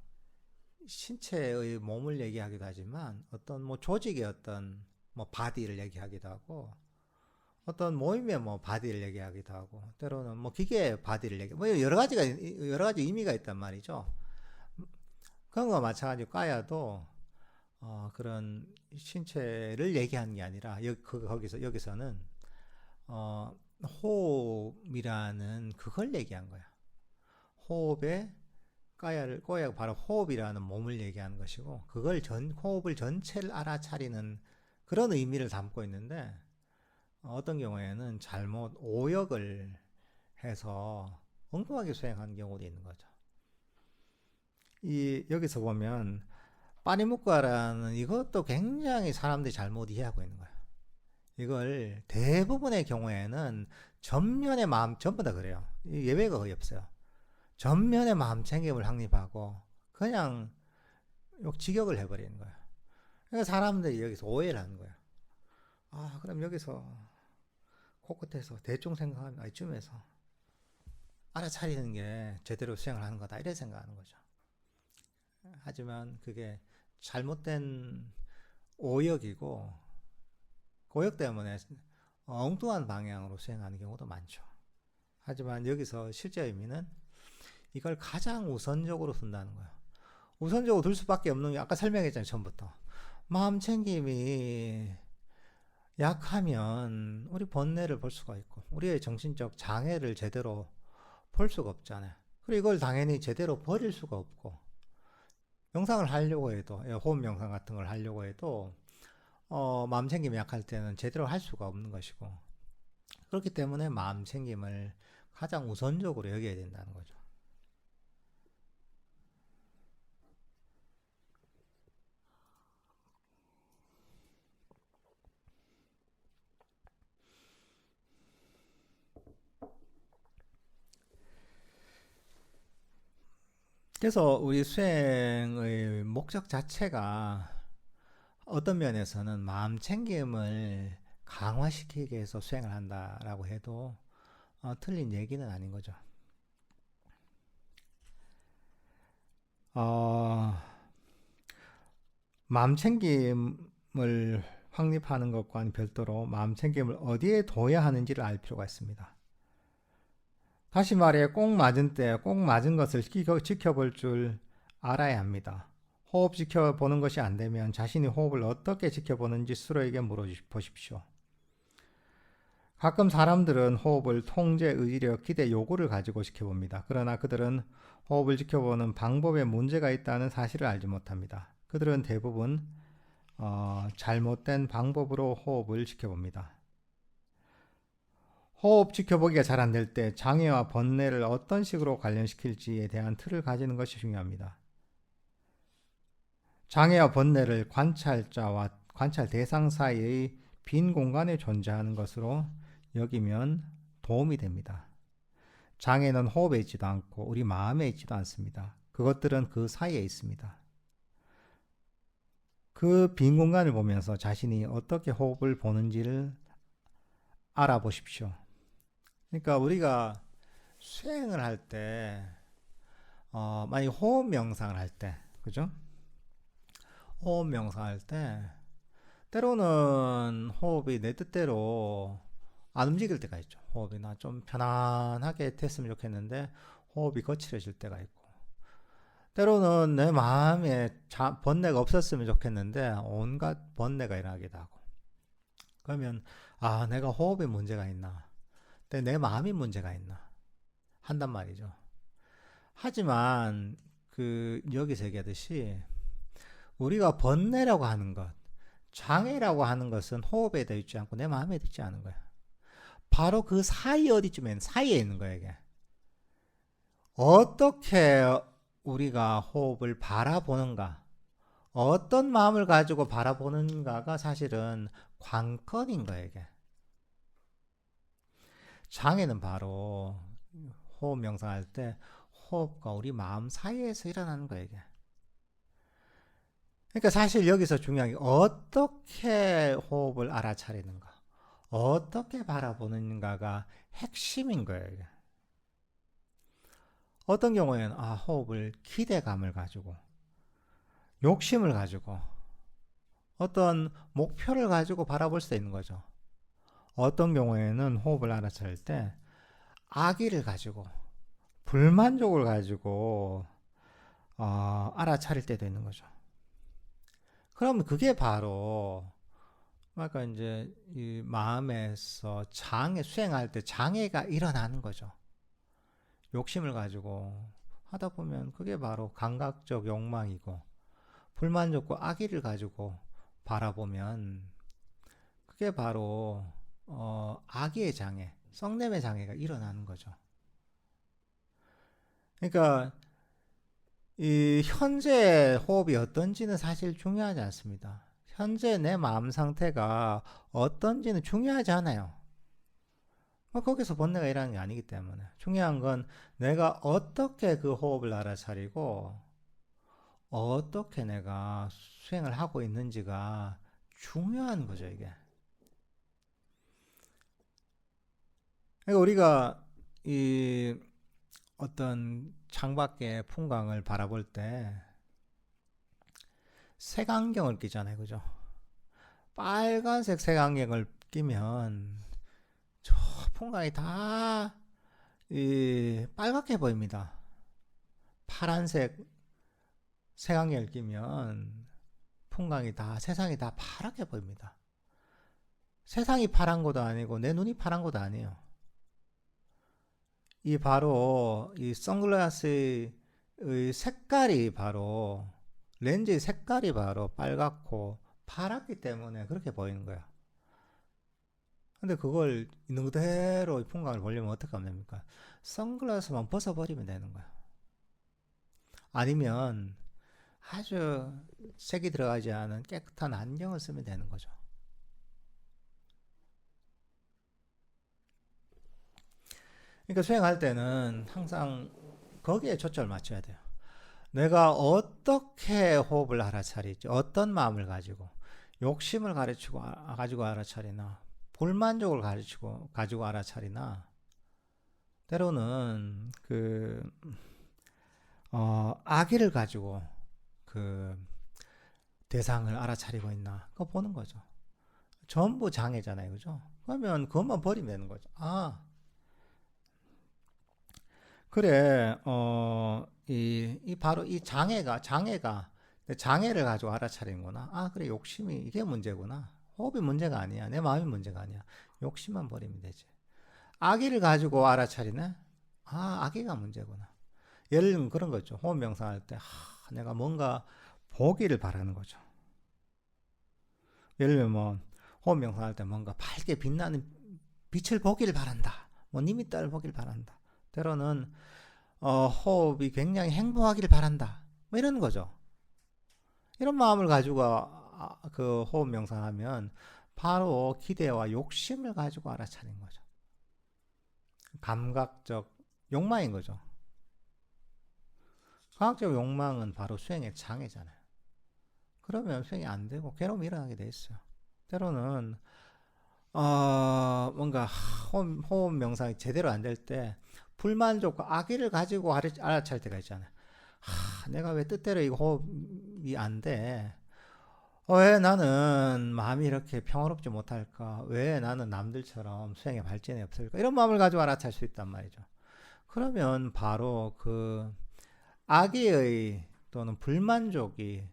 신체의 몸을 얘기하기도 하지만 어떤 뭐 조직의 어떤 뭐 바디를 얘기하기도 하고 어떤 모임의 뭐 바디를 얘기하기도 하고 때로는 뭐 기계의 바디를 얘기 뭐 여러 가지 의미가 있단 말이죠. 그런 거와 마찬가지로 까야도 그런 신체를 얘기하는 게 아니라 여기서는 호흡이라는 그걸 얘기한 거야. 호흡의 꼬야가 바로 호흡이라는 몸을 얘기하는 것이고, 호흡을 전체를 알아차리는 그런 의미를 담고 있는데, 어떤 경우에는 잘못 오역을 해서 엉뚱하게 수행하는 경우도 있는 거죠. 여기서 보면 빠니무카라는 이것도 굉장히 사람들이 잘못 이해하고 있는 거예요. 이걸 대부분의 경우에는 전면의 마음, 전부 다 그래요. 예외가 거의 없어요. 전면의 마음 챙김을 확립하고 그냥 직역을 해버리는 거예요. 그러니까 사람들이 여기서 오해를 하는 거예요. 아, 그럼 여기서 코끝에서 대충 생각하면 이쯤에서 알아차리는 게 제대로 수행을 하는 거다, 이렇게 생각하는 거죠. 하지만 그게 잘못된 오역이고, 그 오역 때문에 엉뚱한 방향으로 수행하는 경우도 많죠. 하지만 여기서 실제 의미는 이걸 가장 우선적으로 둔다는 거예요. 우선적으로 둘 수밖에 없는 게 아까 설명했잖아요, 처음부터. 마음 챙김이 약하면 우리 번뇌를 볼 수가 있고, 우리의 정신적 장애를 제대로 볼 수가 없잖아요. 그리고 이걸 당연히 제대로 버릴 수가 없고, 명상을 하려고 해도, 호흡 명상 같은 걸 하려고 해도 마음 챙김이 약할 때는 제대로 할 수가 없는 것이고, 그렇기 때문에 마음 챙김을 가장 우선적으로 여겨야 된다는 거죠. 그래서 우리 수행의 목적 자체가 어떤 면에서는 마음 챙김을 강화시키기 위해서 수행을 한다라고 해도 틀린 얘기는 아닌 거죠. 마음 챙김을 확립하는 것과는 별도로 마음 챙김을 어디에 둬야 하는지를 알 필요가 있습니다. 다시 말해, 꼭 맞은 때 꼭 맞은 것을 지켜볼 줄 알아야 합니다. 호흡 지켜보는 것이 안 되면 자신이 호흡을 어떻게 지켜보는지 스스로에게 물어보십시오. 가끔 사람들은 호흡을 통제, 의지력, 기대, 요구를 가지고 지켜봅니다. 그러나 그들은 호흡을 지켜보는 방법에 문제가 있다는 사실을 알지 못합니다. 그들은 대부분 잘못된 방법으로 호흡을 지켜봅니다. 호흡 지켜보기가 잘 안 될 때 장애와 번뇌를 어떤 식으로 관련시킬지에 대한 틀을 가지는 것이 중요합니다. 장애와 번뇌를 관찰자와 관찰 대상 사이의 빈 공간에 존재하는 것으로 여기면 도움이 됩니다. 장애는 호흡에 있지도 않고 우리 마음에 있지도 않습니다. 그것들은 그 사이에 있습니다. 그 빈 공간을 보면서 자신이 어떻게 호흡을 보는지를 알아보십시오. 그러니까 우리가 수행을 할 때, 만약 호흡 명상을 할 때, 그죠? 호흡 명상할 때, 때로는 호흡이 내 뜻대로 안 움직일 때가 있죠. 호흡이나 좀 편안하게 됐으면 좋겠는데, 호흡이 거칠어질 때가 있고, 때로는 내 마음에 번뇌가 없었으면 좋겠는데, 온갖 번뇌가 일어나기도 하고, 그러면, 내가 호흡에 문제가 있나? 내 마음이 문제가 있나? 한단 말이죠. 하지만 여기서 얘기하듯이 우리가 번뇌라고 하는 것, 장애라고 하는 것은 호흡에 되어 있지 않고 내 마음에 있지 않은 거야. 바로 그 사이 어디쯤에 사이에 있는 거야, 이게. 어떻게 우리가 호흡을 바라보는가, 어떤 마음을 가지고 바라보는가가 사실은 관건인 거야, 이게. 장애는 바로 호흡 명상할 때 호흡과 우리 마음 사이에서 일어나는 거예요, 이게. 그러니까 사실 여기서 중요한 게 어떻게 호흡을 알아차리는가, 어떻게 바라보는가가 핵심인 거예요, 이게. 어떤 경우에는 호흡을 기대감을 가지고, 욕심을 가지고, 어떤 목표를 가지고 바라볼 수 있는 거죠. 어떤 경우에는 호흡을 알아차릴 때 악의를 가지고, 불만족을 가지고 알아차릴 때도 있는 거죠. 그러면 그게 바로 아까 이제 이 마음에서 수행할 때 장애가 일어나는 거죠. 욕심을 가지고 하다 보면 그게 바로 감각적 욕망이고, 불만족과 악의를 가지고 바라보면 그게 바로 악의의 장애, 썩냄의 장애가 일어나는 거죠. 그러니까 이 현재 호흡이 어떤지는 사실 중요하지 않습니다. 현재 내 마음 상태가 어떤지는 중요하지 않아요. 거기서 본내가 일하는 게 아니기 때문에. 중요한 건 내가 어떻게 그 호흡을 알아차리고 어떻게 내가 수행을 하고 있는지가 중요한 거죠, 이게. 그러니까 우리가 이 어떤 창밖의 풍광을 바라볼 때 색안경을 끼잖아요, 그죠? 빨간색 색안경을 끼면 저 풍광이 다 빨갛게 보입니다. 파란색 색안경을 끼면 풍광이 다, 세상이 다 파랗게 보입니다. 세상이 파란 것도 아니고 내 눈이 파란 것도 아니에요. 이 바로 이 선글라스의 색깔이 바로, 렌즈의 색깔이 바로 빨갛고 파랗기 때문에 그렇게 보이는 거야. 근데 그걸 있는 그대로 풍광을 보려면 어떻게 하면 됩니까? 선글라스만 벗어버리면 되는 거야. 아니면 아주 색이 들어가지 않은 깨끗한 안경을 쓰면 되는 거죠. 그러니까 수행할 때는 항상 거기에 초점을 맞춰야 돼요. 내가 어떻게 호흡을 알아차리지, 어떤 마음을 가지고, 욕심을 가지고 알아차리나, 불만족을 가지고 알아차리나, 때로는 악의를 가지고 그 대상을 알아차리고 있나, 그거 보는 거죠. 전부 장애잖아요, 그죠? 그러면 그것만 버리면 되는 거죠. 그래, 바로 이 장애를 가지고 알아차리는구나. 그래, 욕심이 이게 문제구나. 호흡이 문제가 아니야. 내 마음이 문제가 아니야. 욕심만 버리면 되지. 악의를 가지고 알아차리네? 악의가 문제구나. 예를 들면 그런 거죠. 호흡 명상할 때, 내가 뭔가 보기를 바라는 거죠. 예를 들면 뭐, 호흡 명상할 때 뭔가 밝게 빛나는 빛을 보기를 바란다. 뭐, 님이 딸 보기를 바란다. 때로는 호흡이 굉장히 행복하기를 바란다. 뭐 이런 거죠. 이런 마음을 가지고 그 호흡 명상하면 바로 기대와 욕심을 가지고 알아차린 거죠. 감각적 욕망인 거죠. 감각적 욕망은 바로 수행의 장애잖아요. 그러면 수행이 안 되고 괴로움이 일어나게 돼 있어요. 때로는 뭔가 호흡 명상이 제대로 안 될 때 불만족과 악의를 가지고 알아차릴 때가 있잖아요. 내가 왜 뜻대로 이 호흡이 안 돼? 왜 나는 마음이 이렇게 평화롭지 못할까? 왜 나는 남들처럼 수행에 발전이 없을까? 이런 마음을 가지고 알아차릴 수 있단 말이죠. 그러면 바로 그 악의의 또는 불만족이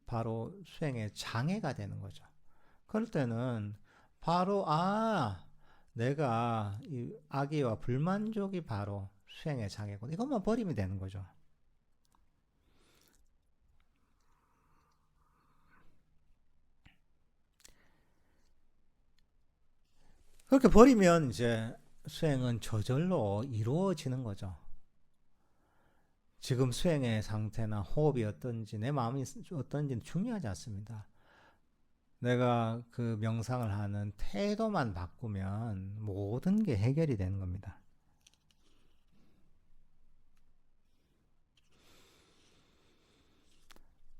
바로 수행의 장애가 되는 거죠. 그럴 때는 바로 내가 이 악의와 불만족이 바로 수행의 장애고 이것만 버리면 되는 거죠. 그렇게 버리면 이제 수행은 저절로 이루어지는 거죠. 지금 수행의 상태나 호흡이 어떤지 내 마음이 어떤지는 중요하지 않습니다. 내가 그 명상을 하는 태도만 바꾸면 모든 게 해결이 되는 겁니다.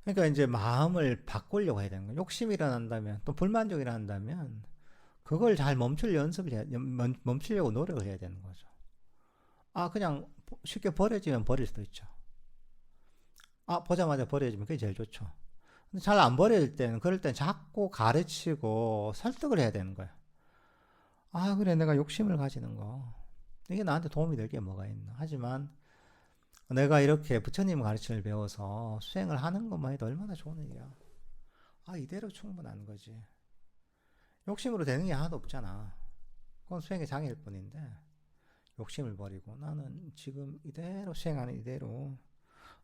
그러니까 이제 마음을 바꾸려고 해야 되는 거예요. 욕심이 일어난다면 또 불만족이 일어난다면 그걸 잘 멈추려고 노력을 해야 되는 거죠. 그냥 쉽게 버려지면 버릴 수도 있죠. 보자마자 버려지면 그게 제일 좋죠. 근데 잘 안 버릴 때는, 그럴 땐 자꾸 가르치고 설득을 해야 되는 거예요. 그래, 내가 욕심을 가지는 거. 이게 나한테 도움이 될 게 뭐가 있나. 하지만 내가 이렇게 부처님 가르침을 배워서 수행을 하는 것만 해도 얼마나 좋은 일이야. 이대로 충분한 거지. 욕심으로 되는 게 하나도 없잖아. 그건 수행의 장애일 뿐인데. 욕심을 버리고 나는 지금 이대로 수행하는 이대로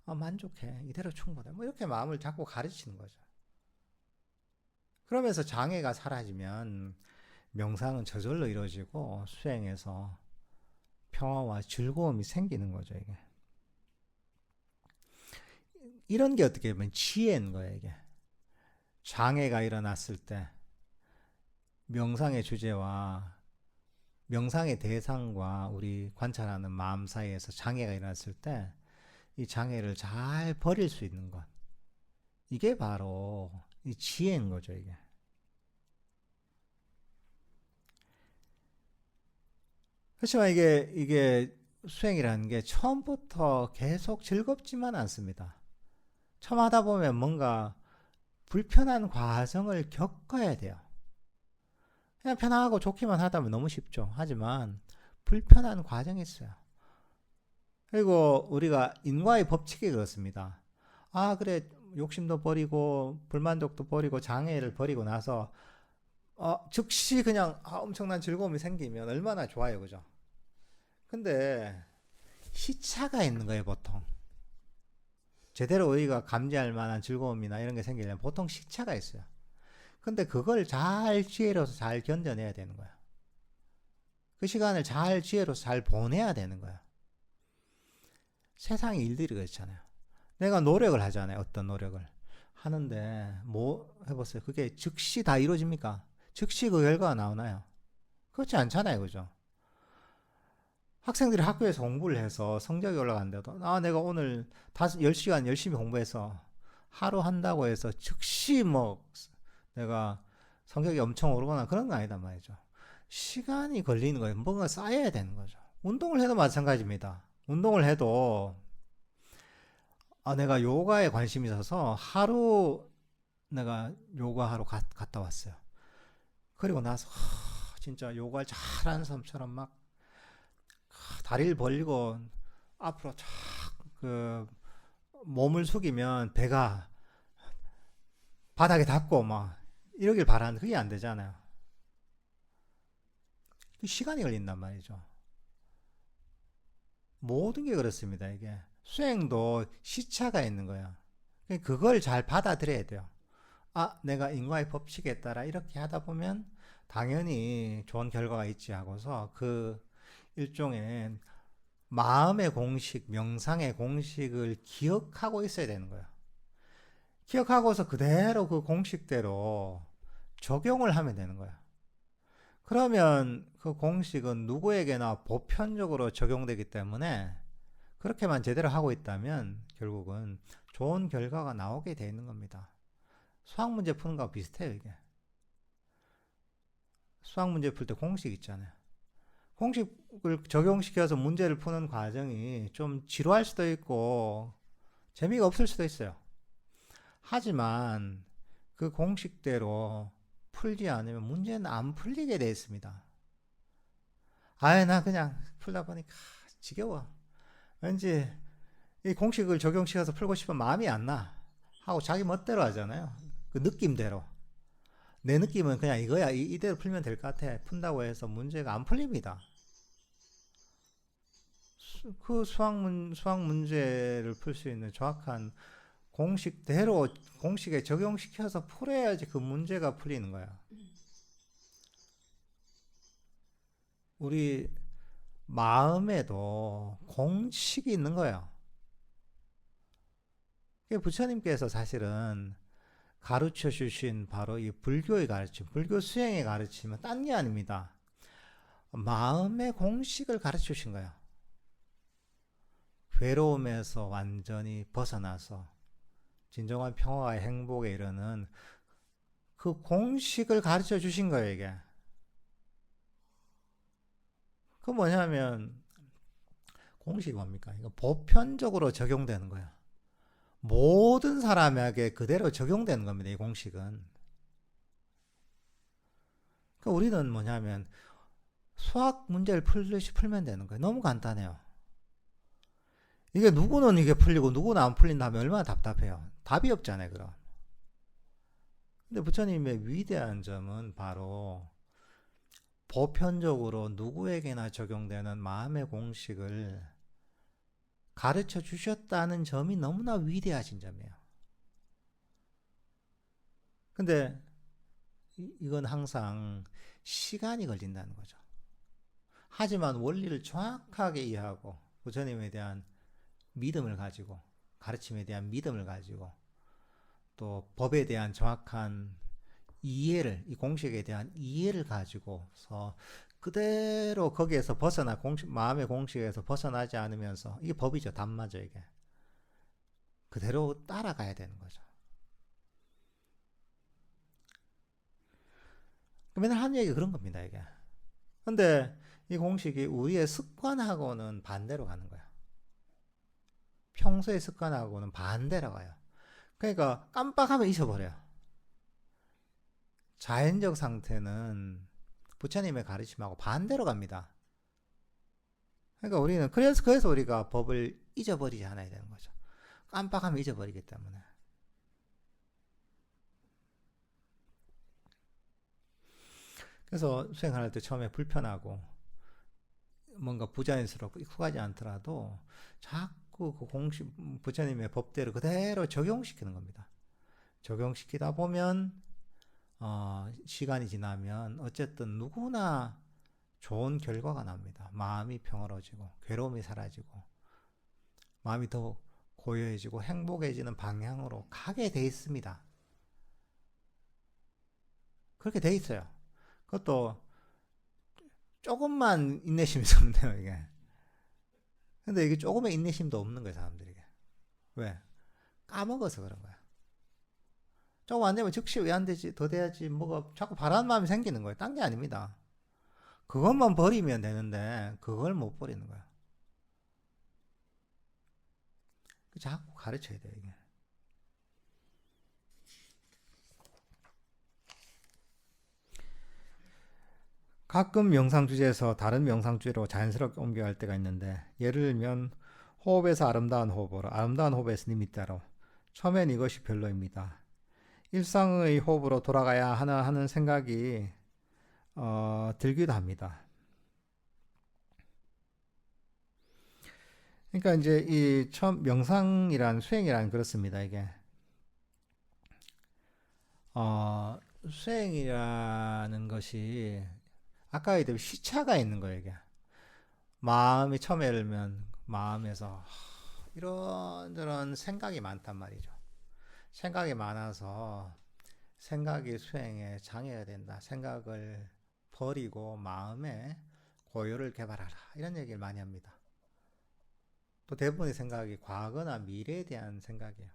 만족해. 이대로 충분해. 뭐 이렇게 마음을 자꾸 가르치는 거죠. 그러면서 장애가 사라지면 명상은 저절로 이루어지고 수행에서 평화와 즐거움이 생기는 거죠, 이게. 이런 게 어떻게 보면 지혜인 거예요, 이게. 장애가 일어났을 때 명상의 주제와 명상의 대상과 우리 관찰하는 마음 사이에서 장애가 일어났을 때 이 장애를 잘 버릴 수 있는 것. 이게 바로 이 지혜인 거죠, 이게. 그렇지만 이게 수행이라는 게 처음부터 계속 즐겁지만 않습니다. 처음 하다 보면 뭔가 불편한 과정을 겪어야 돼요. 그냥 편하고 좋기만 하다 보면 너무 쉽죠. 하지만 불편한 과정이 있어요. 그리고 우리가 인과의 법칙이 그렇습니다. 그래, 욕심도 버리고 불만족도 버리고 장애를 버리고 나서 즉시 그냥 엄청난 즐거움이 생기면 얼마나 좋아요, 그죠? 근데 시차가 있는 거예요, 보통. 제대로 우리가 감지할 만한 즐거움이나 이런 게 생기려면 보통 시차가 있어요. 근데 그걸 잘 지혜로서 잘 견뎌내야 되는 거야. 그 시간을 잘 지혜로서 잘 보내야 되는 거야. 세상의 일들이 그렇잖아요. 내가 노력을 하잖아요. 어떤 노력을 하는데 뭐 해보세요. 그게 즉시 다 이루어집니까? 즉시 그 결과가 나오나요? 그렇지 않잖아요, 그죠? 학생들이 학교에서 공부를 해서 성적이 올라간대도 내가 오늘 10시간 열심히 공부해서 하루 한다고 해서 즉시 뭐 내가 성적이 엄청 오르거나 그런 거 아니다 말이죠. 시간이 걸리는 거예요. 뭔가 쌓여야 되는 거죠. 운동을 해도 마찬가지입니다. 운동을 해도 내가 요가에 관심이 있어서 하루 내가 요가하러 갔다 왔어요. 그리고 나서 진짜 요가를 잘하는 사람처럼 막 다리를 벌리고 앞으로 쫙 그 몸을 숙이면 배가 바닥에 닿고 막 이러길 바라는데 그게 안 되잖아요. 시간이 걸린단 말이죠. 모든 게 그렇습니다. 이게 수행도 시차가 있는 거야. 그걸 잘 받아들여야 돼요. 내가 인과의 법칙에 따라 이렇게 하다 보면 당연히 좋은 결과가 있지 하고서 그 일종의 마음의 공식, 명상의 공식을 기억하고 있어야 되는 거예요. 기억하고서 그대로 그 공식대로 적용을 하면 되는 거예요. 그러면 그 공식은 누구에게나 보편적으로 적용되기 때문에 그렇게만 제대로 하고 있다면 결국은 좋은 결과가 나오게 돼 있는 겁니다. 수학 문제 푸는 거하고 비슷해요, 이게. 수학 문제 풀 때 공식 있잖아요. 공식을 적용시켜서 문제를 푸는 과정이 좀 지루할 수도 있고 재미가 없을 수도 있어요. 하지만 그 공식대로 풀지 않으면 문제는 안 풀리게 돼 있습니다. 나 그냥 풀다 보니까 지겨워. 왠지 이 공식을 적용시켜서 풀고 싶은 마음이 안 나. 하고 자기 멋대로 하잖아요. 그 느낌대로. 내 느낌은 그냥 이거야. 이대로 풀면 될 것 같아. 푼다고 해서 문제가 안 풀립니다. 그 수학 문제를 풀 수 있는 정확한 공식대로 공식에 적용시켜서 풀어야지 그 문제가 풀리는 거야. 우리 마음에도 공식이 있는 거예요. 부처님께서 사실은 가르쳐 주신 바로 이 불교의 가르침, 불교 수행의 가르침은 딴 게 아닙니다. 마음의 공식을 가르쳐 주신 거예요. 괴로움에서 완전히 벗어나서 진정한 평화와 행복에 이르는 그 공식을 가르쳐 주신 거예요, 이게. 그 뭐냐면 공식이 뭡니까? 이거 보편적으로 적용되는 거야. 모든 사람에게 그대로 적용되는 겁니다, 이 공식은. 그러니까 우리는 뭐냐면 수학 문제를 풀면 되는 거예요. 너무 간단해요. 이게 누구는 이게 풀리고 누구는 안 풀린다면 얼마나 답답해요. 답이 없잖아요, 그럼. 근데 부처님의 위대한 점은 바로 보편적으로 누구에게나 적용되는 마음의 공식을 가르쳐 주셨다는 점이 너무나 위대하신 점이에요. 근데 이건 항상 시간이 걸린다는 거죠. 하지만 원리를 정확하게 이해하고 부처님에 대한 믿음을 가지고, 가르침에 대한 믿음을 가지고, 또 법에 대한 정확한 이해를, 이 공식에 대한 이해를 가지고서 그대로 거기에서 마음의 공식에서 벗어나지 않으면서, 이게 법이죠. 담마죠, 이게. 그대로 따라가야 되는 거죠. 맨날 하는 얘기 그런 겁니다, 이게. 근데 이 공식이 우리의 습관하고는 반대로 가는 거야. 평소의 습관하고는 반대로 가요. 그러니까 깜빡하면 잊어버려요. 자연적 상태는 부처님의 가르침하고 반대로 갑니다. 그러니까 우리는 그래서 우리가 법을 잊어버리지 않아야 되는 거죠. 깜빡하면 잊어버리기 때문에. 그래서 수행할 때 처음에 불편하고 뭔가 부자연스럽고 익숙하지 않더라도 자꾸 그 공식 부처님의 법대로 그대로 적용시키는 겁니다. 적용시키다 보면 시간이 지나면 어쨌든 누구나 좋은 결과가 납니다. 마음이 평화로워지고 괴로움이 사라지고 마음이 더 고요해지고 행복해지는 방향으로 가게 돼 있습니다. 그렇게 돼 있어요. 그것도 조금만 인내심이 있으면 돼요, 이게. 근데 이게 조금의 인내심도 없는 거예요, 사람들에게. 왜? 까먹어서 그런 거야. 조금 안 되면 즉시 왜 안 되지? 더 돼야지. 뭐가 자꾸 바라는 마음이 생기는 거예요. 딴 게 아닙니다. 그것만 버리면 되는데 그걸 못 버리는 거야. 자꾸 가르쳐야 돼요, 이게. 가끔 명상 주제에서 다른 명상 주제로 자연스럽게 옮겨갈 때가 있는데, 예를 들면 호흡에서 아름다운 호흡으로, 아름다운 호흡에서 니미따로. 처음엔 이것이 별로입니다. 일상의 호흡으로 돌아가야 하는 생각이 들기도 합니다. 그러니까 이제 이 처음 명상이란 수행이란 그렇습니다. 이게 수행이라는 것이 아까 얘기했듯이 시차가 있는 거예요. 이게 마음이 처음에 열면 마음에서 이런저런 생각이 많단 말이죠. 생각이 많아서 생각이 수행에 장애가 된다. 생각을 버리고 마음에 고요를 개발하라. 이런 얘기를 많이 합니다. 또 대부분의 생각이 과거나 미래에 대한 생각이에요.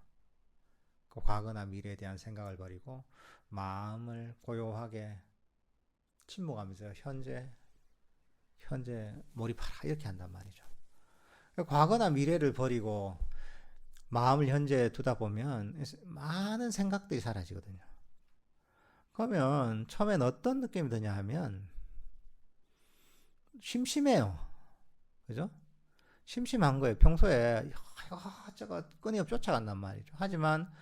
그 과거나 미래에 대한 생각을 버리고 마음을 고요하게 침묵하면서 현재 몰입하라. 이렇게 한단 말이죠. 과거나 미래를 버리고 마음을 현재에 두다 보면 많은 생각들이 사라지거든요. 그러면 처음엔 어떤 느낌이 드냐 하면 심심해요. 그죠? 심심한 거예요. 평소에 저거 끊임없이 쫓아간단 말이죠. 하지만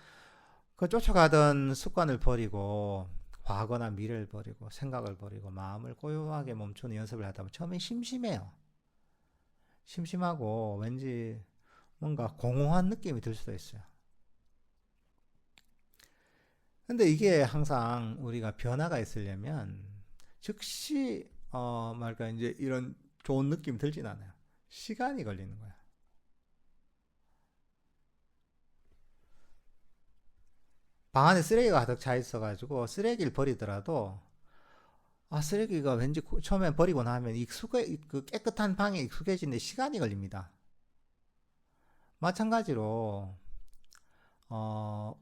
그 쫓아가던 습관을 버리고 과거나 미래를 버리고 생각을 버리고 마음을 고요하게 멈추는 연습을 하다 보면 처음엔 심심해요. 심심하고 왠지 뭔가 공허한 느낌이 들 수도 있어요. 근데 이게 항상 우리가 변화가 있으려면 즉시 말까 이제 이런 좋은 느낌 들진 않아요. 시간이 걸리는 거야. 방 안에 쓰레기가 가득 차 있어가지고 쓰레기를 버리더라도 쓰레기가 왠지 처음에 버리고 나면 그 깨끗한 방에 익숙해지는데 시간이 걸립니다. 마찬가지로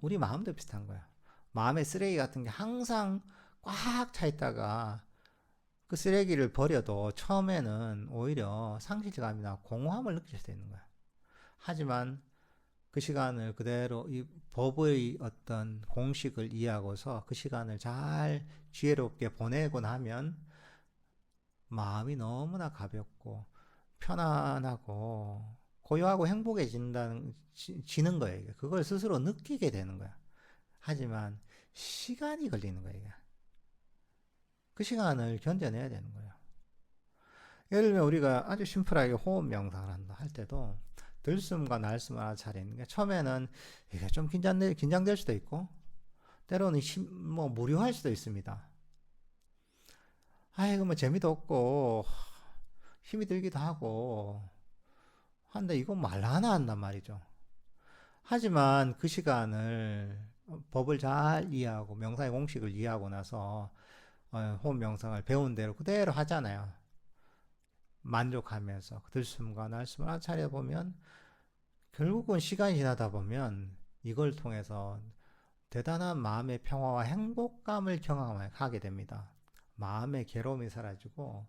우리 마음도 비슷한 거야. 마음의 쓰레기 같은 게 항상 꽉 차 있다가 그 쓰레기를 버려도 처음에는 오히려 상실감이나 공허함을 느낄 수 있는 거야. 하지만 그 시간을 그대로 이 법의 어떤 공식을 이해하고서 그 시간을 잘 지혜롭게 보내고 나면 마음이 너무나 가볍고 편안하고 고요하고 지는 거예요. 그걸 스스로 느끼게 되는 거야. 하지만 시간이 걸리는 거예요. 그 시간을 견뎌내야 되는 거예요. 예를 들면 우리가 아주 심플하게 호흡 명상을 한다 할 때도 들숨과 날숨을 알아차리는 게 처음에는 이게 좀 긴장될 수도 있고 때로는 뭐 무료할 수도 있습니다. 아이고 뭐 재미도 없고 힘이 들기도 하고 한데 이거 말하나 한단 말이죠. 하지만 그 시간을 법을 잘 이해하고 명상의 공식을 이해하고 나서 호흡 명상을 배운 대로 그대로 하잖아요. 만족하면서 들숨과 날숨을 알아차려 보면 결국은 시간이 지나다 보면 이걸 통해서 대단한 마음의 평화와 행복감을 경험하게 됩니다. 마음의 괴로움이 사라지고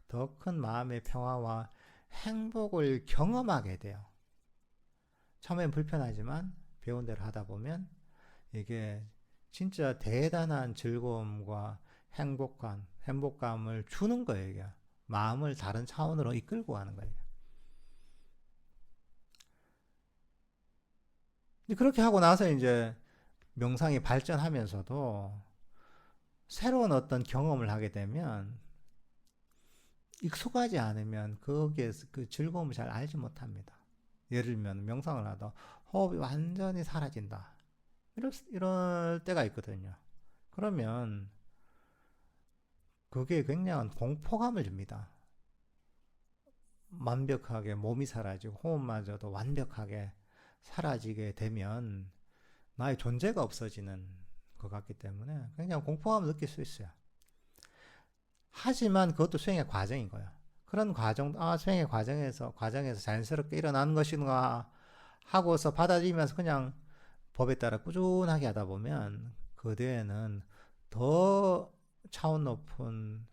더 큰 마음의 평화와 행복을 경험하게 돼요. 처음엔 불편하지만 배운 대로 하다 보면 이게 진짜 대단한 즐거움과 행복감을 주는 거예요. 이게. 마음을 다른 차원으로 이끌고 가는 거예요. 그렇게 하고 나서 이제 명상이 발전하면서도 새로운 어떤 경험을 하게 되면 익숙하지 않으면 거기에서 그 즐거움을 잘 알지 못합니다. 예를 들면 명상을 하다 호흡이 완전히 사라진다. 이럴 때가 있거든요. 그러면 그게 굉장한 공포감을 줍니다. 완벽하게 몸이 사라지고 호흡마저도 완벽하게 사라지게 되면 나의 존재가 없어지는 것 같기 때문에 굉장히 공포감을 느낄 수 있어요. 하지만 그것도 수행의 과정인 거예요. 그런 수행의 과정에서 자연스럽게 일어나는 것인가 하고서 받아들이면서 그냥 법에 따라 꾸준하게 하다 보면 그 뒤에는 더 차원 높은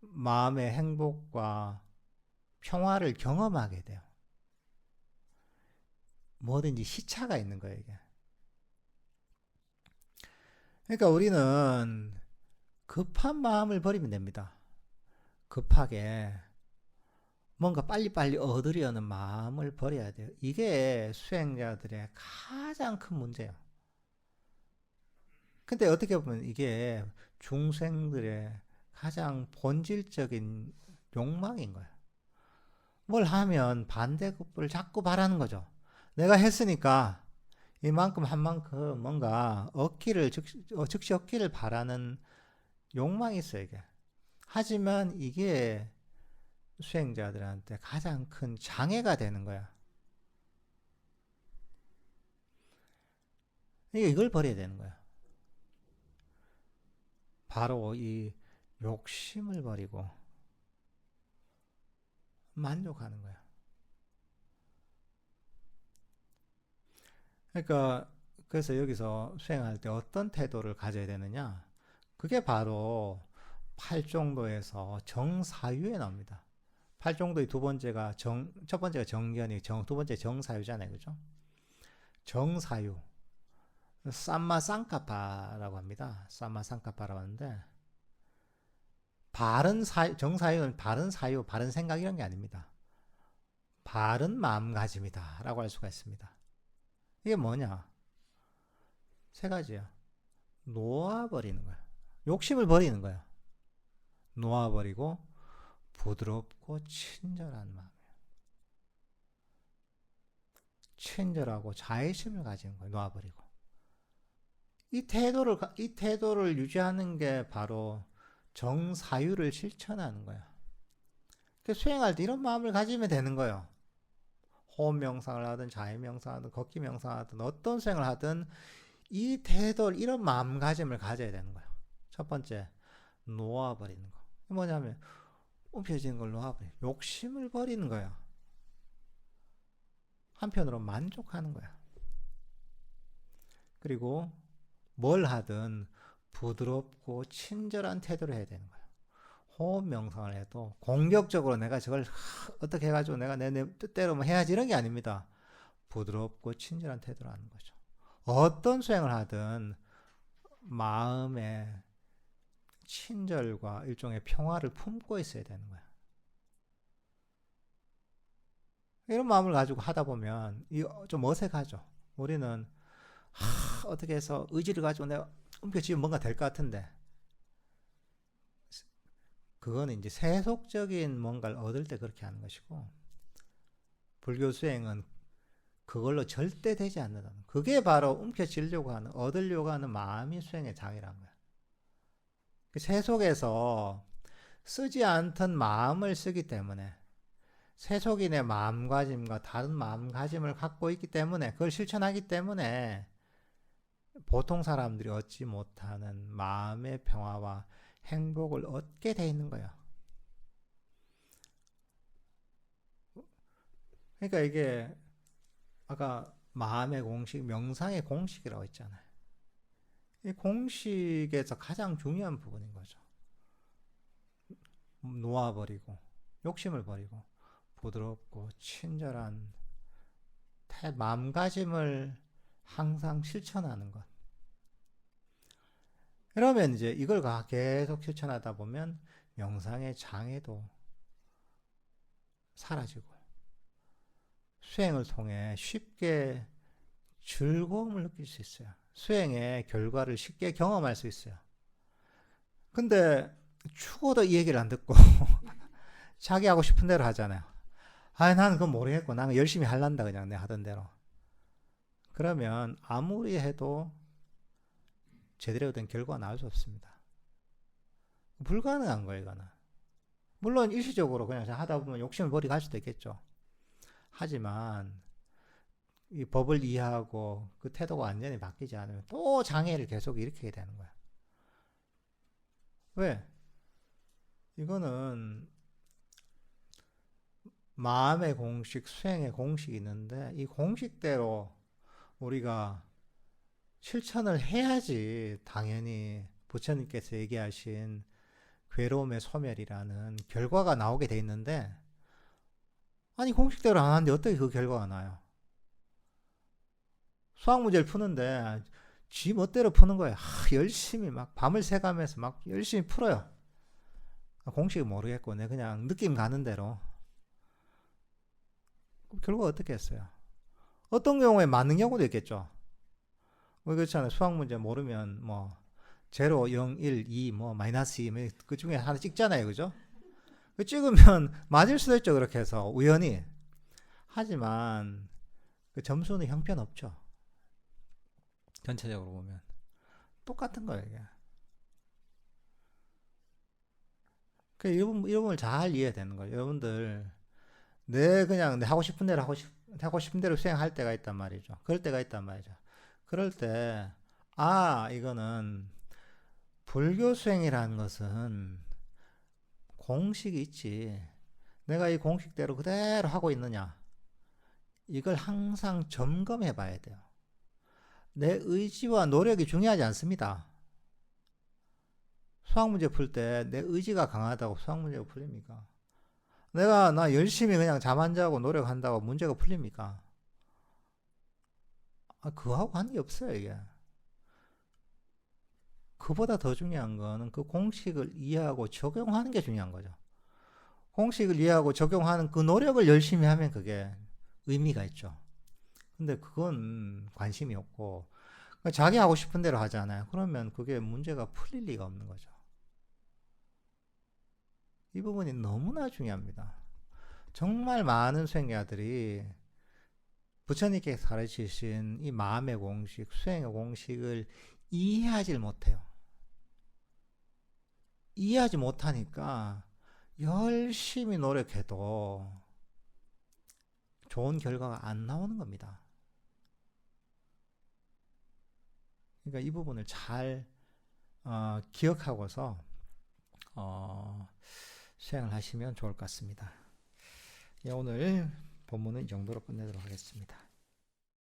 마음의 행복과 평화를 경험하게 돼요. 뭐든지 시차가 있는 거예요, 이게. 그러니까 우리는 급한 마음을 버리면 됩니다. 급하게 뭔가 빨리빨리 얻으려는 마음을 버려야 돼요. 이게 수행자들의 가장 큰 문제예요. 근데 어떻게 보면 이게 중생들의 가장 본질적인 욕망인 거예요. 뭘 하면 반대급부를 자꾸 바라는 거죠. 내가 했으니까 이만큼 한 만큼 뭔가 즉시 얻기를 바라는 욕망이 있어요, 이게. 하지만 이게 수행자들한테 가장 큰 장애가 되는 거야. 이걸 버려야 되는 거야. 바로 이 욕심을 버리고 만족하는 거야. 그러니까 그래서 여기서 수행할 때 어떤 태도를 가져야 되느냐? 그게 바로 팔종도에서 정사유에 나옵니다. 팔종도의 첫 번째가 정견이, 두 번째 정사유잖아요. 그죠? 정사유. 삼마 쌍카파라고 합니다. 삼마 쌍카파라고 하는데, 정사유는 바른 사유, 바른 생각 이런 게 아닙니다. 바른 마음가짐이다. 라고 할 수가 있습니다. 이게 뭐냐? 세 가지야. 놓아버리는 거야. 욕심을 버리는 거야. 놓아버리고, 부드럽고 친절한 마음이에요. 친절하고 자애심을 가지는 거예요. 놓아버리고. 이 태도를 유지하는 게 바로 정사유를 실천하는 거야. 수행할 때 이런 마음을 가지면 되는 거예요. 호흡 명상을 하든 자해 명상을 하든 걷기 명상을 하든 어떤 수행을 하든 이 태도를 이런 마음가짐을 가져야 되는 거예요. 첫 번째, 놓아버리는 거. 뭐냐면 움켜쥐는 걸 놓아버리는 욕심을 버리는 거야. 한편으로 만족하는 거야. 그리고 뭘 하든 부드럽고 친절한 태도를 해야 되는 거야. 호흡 명상을 해도 공격적으로 내가 저걸 어떻게 해가지고 내가 내 뜻대로 뭐 해야지 이런 게 아닙니다. 부드럽고 친절한 태도를 하는 거죠. 어떤 수행을 하든 마음의 친절과 일종의 평화를 품고 있어야 되는 거야. 이런 마음을 가지고 하다 보면 좀 어색하죠. 우리는 어떻게 해서 의지를 가지고 내가 움켜쥐면 뭔가 될 것 같은데 그거는 이제 세속적인 뭔가를 얻을 때 그렇게 하는 것이고, 불교 수행은 그걸로 절대 되지 않는다. 그게 바로 움켜쥐려고 하는, 얻으려고 하는 마음이 수행의 장이라는 거야. 그 세속에서 쓰지 않던 마음을 쓰기 때문에, 세속인의 마음가짐과 다른 마음가짐을 갖고 있기 때문에, 그걸 실천하기 때문에 보통 사람들이 얻지 못하는 마음의 평화와 행복을 얻게 돼 있는 거야. 그러니까 이게 아까 마음의 공식, 명상의 공식이라고 했잖아요. 이 공식에서 가장 중요한 부분인 거죠. 놓아버리고 욕심을 버리고 부드럽고 친절한 마음가짐을 항상 실천하는 것. 그러면 이제 이걸 계속 실천하다 보면 명상의 장애도 사라지고 수행을 통해 쉽게 즐거움을 느낄 수 있어요. 수행의 결과를 쉽게 경험할 수 있어요. 근데 죽어도 이 얘기를 안 듣고 자기 하고 싶은 대로 하잖아요. 아, 나는 그건 모르겠고 나는 열심히 할란다 그냥 내가 하던 대로. 그러면 아무리 해도 제대로 된 결과가 나올 수 없습니다. 불가능한 거예요, 이거는. 물론 일시적으로 그냥 하다 보면 욕심을 버리고 할 수도 있겠죠. 하지만 이 법을 이해하고 그 태도가 완전히 바뀌지 않으면 또 장애를 계속 일으키게 되는 거야. 왜? 이거는 마음의 공식, 수행의 공식이 있는데 이 공식대로 우리가 실천을 해야지 당연히 부처님께서 얘기하신 괴로움의 소멸이라는 결과가 나오게 돼 있는데, 아니 공식대로 안 하는데 어떻게 그 결과가 나요? 수학 문제를 푸는데 지 멋대로 푸는 거예요. 열심히 막 밤을 새가면서 막 열심히 풀어요. 공식은 모르겠고 내 그냥 느낌 가는 대로. 결과가 어떻게 했어요? 어떤 경우에 맞는 경우도 있겠죠. 뭐 그렇잖아요. 수학 문제 모르면 뭐 0, 0, 1, 2, 뭐 마이너스 2, 그 중에 하나 찍잖아요. 그죠? 그 찍으면 맞을 수도 있죠. 그렇게 해서 우연히. 하지만 그 점수는 형편없죠. 전체적으로 보면 똑같은 거예요. 이게. 그 이 부분을 잘 이해해야 되는 거예요. 여러분들 그냥 내 하고 싶은 대로 하고 싶은 대로 수행할 때가 있단 말이죠. 그럴 때가 있단 말이죠. 그럴 때 이거는 불교 수행이라는 것은 공식이 있지. 내가 이 공식대로 그대로 하고 있느냐. 이걸 항상 점검해 봐야 돼요. 내 의지와 노력이 중요하지 않습니다. 수학 문제 풀 때 내 의지가 강하다고 수학 문제가 풀립니까? 나 열심히 그냥 잠 안 자고 노력한다고 문제가 풀립니까? 그거하고 관계 없어요, 이게. 그보다 더 중요한 거는 그 공식을 이해하고 적용하는 게 중요한 거죠. 공식을 이해하고 적용하는 그 노력을 열심히 하면 그게 의미가 있죠. 근데 그건 관심이 없고, 자기 하고 싶은 대로 하잖아요. 그러면 그게 문제가 풀릴 리가 없는 거죠. 이 부분이 너무나 중요합니다. 정말 많은 수행자들이 부처님께서 가르치신 이 마음의 공식, 수행의 공식을 이해하지 못해요. 이해하지 못하니까 열심히 노력해도 좋은 결과가 안 나오는 겁니다. 그러니까 이 부분을 잘 기억하고서 수행을 하시면 좋을 것 같습니다. 오늘 본문은 이 정도로 끝내도록 하겠습니다.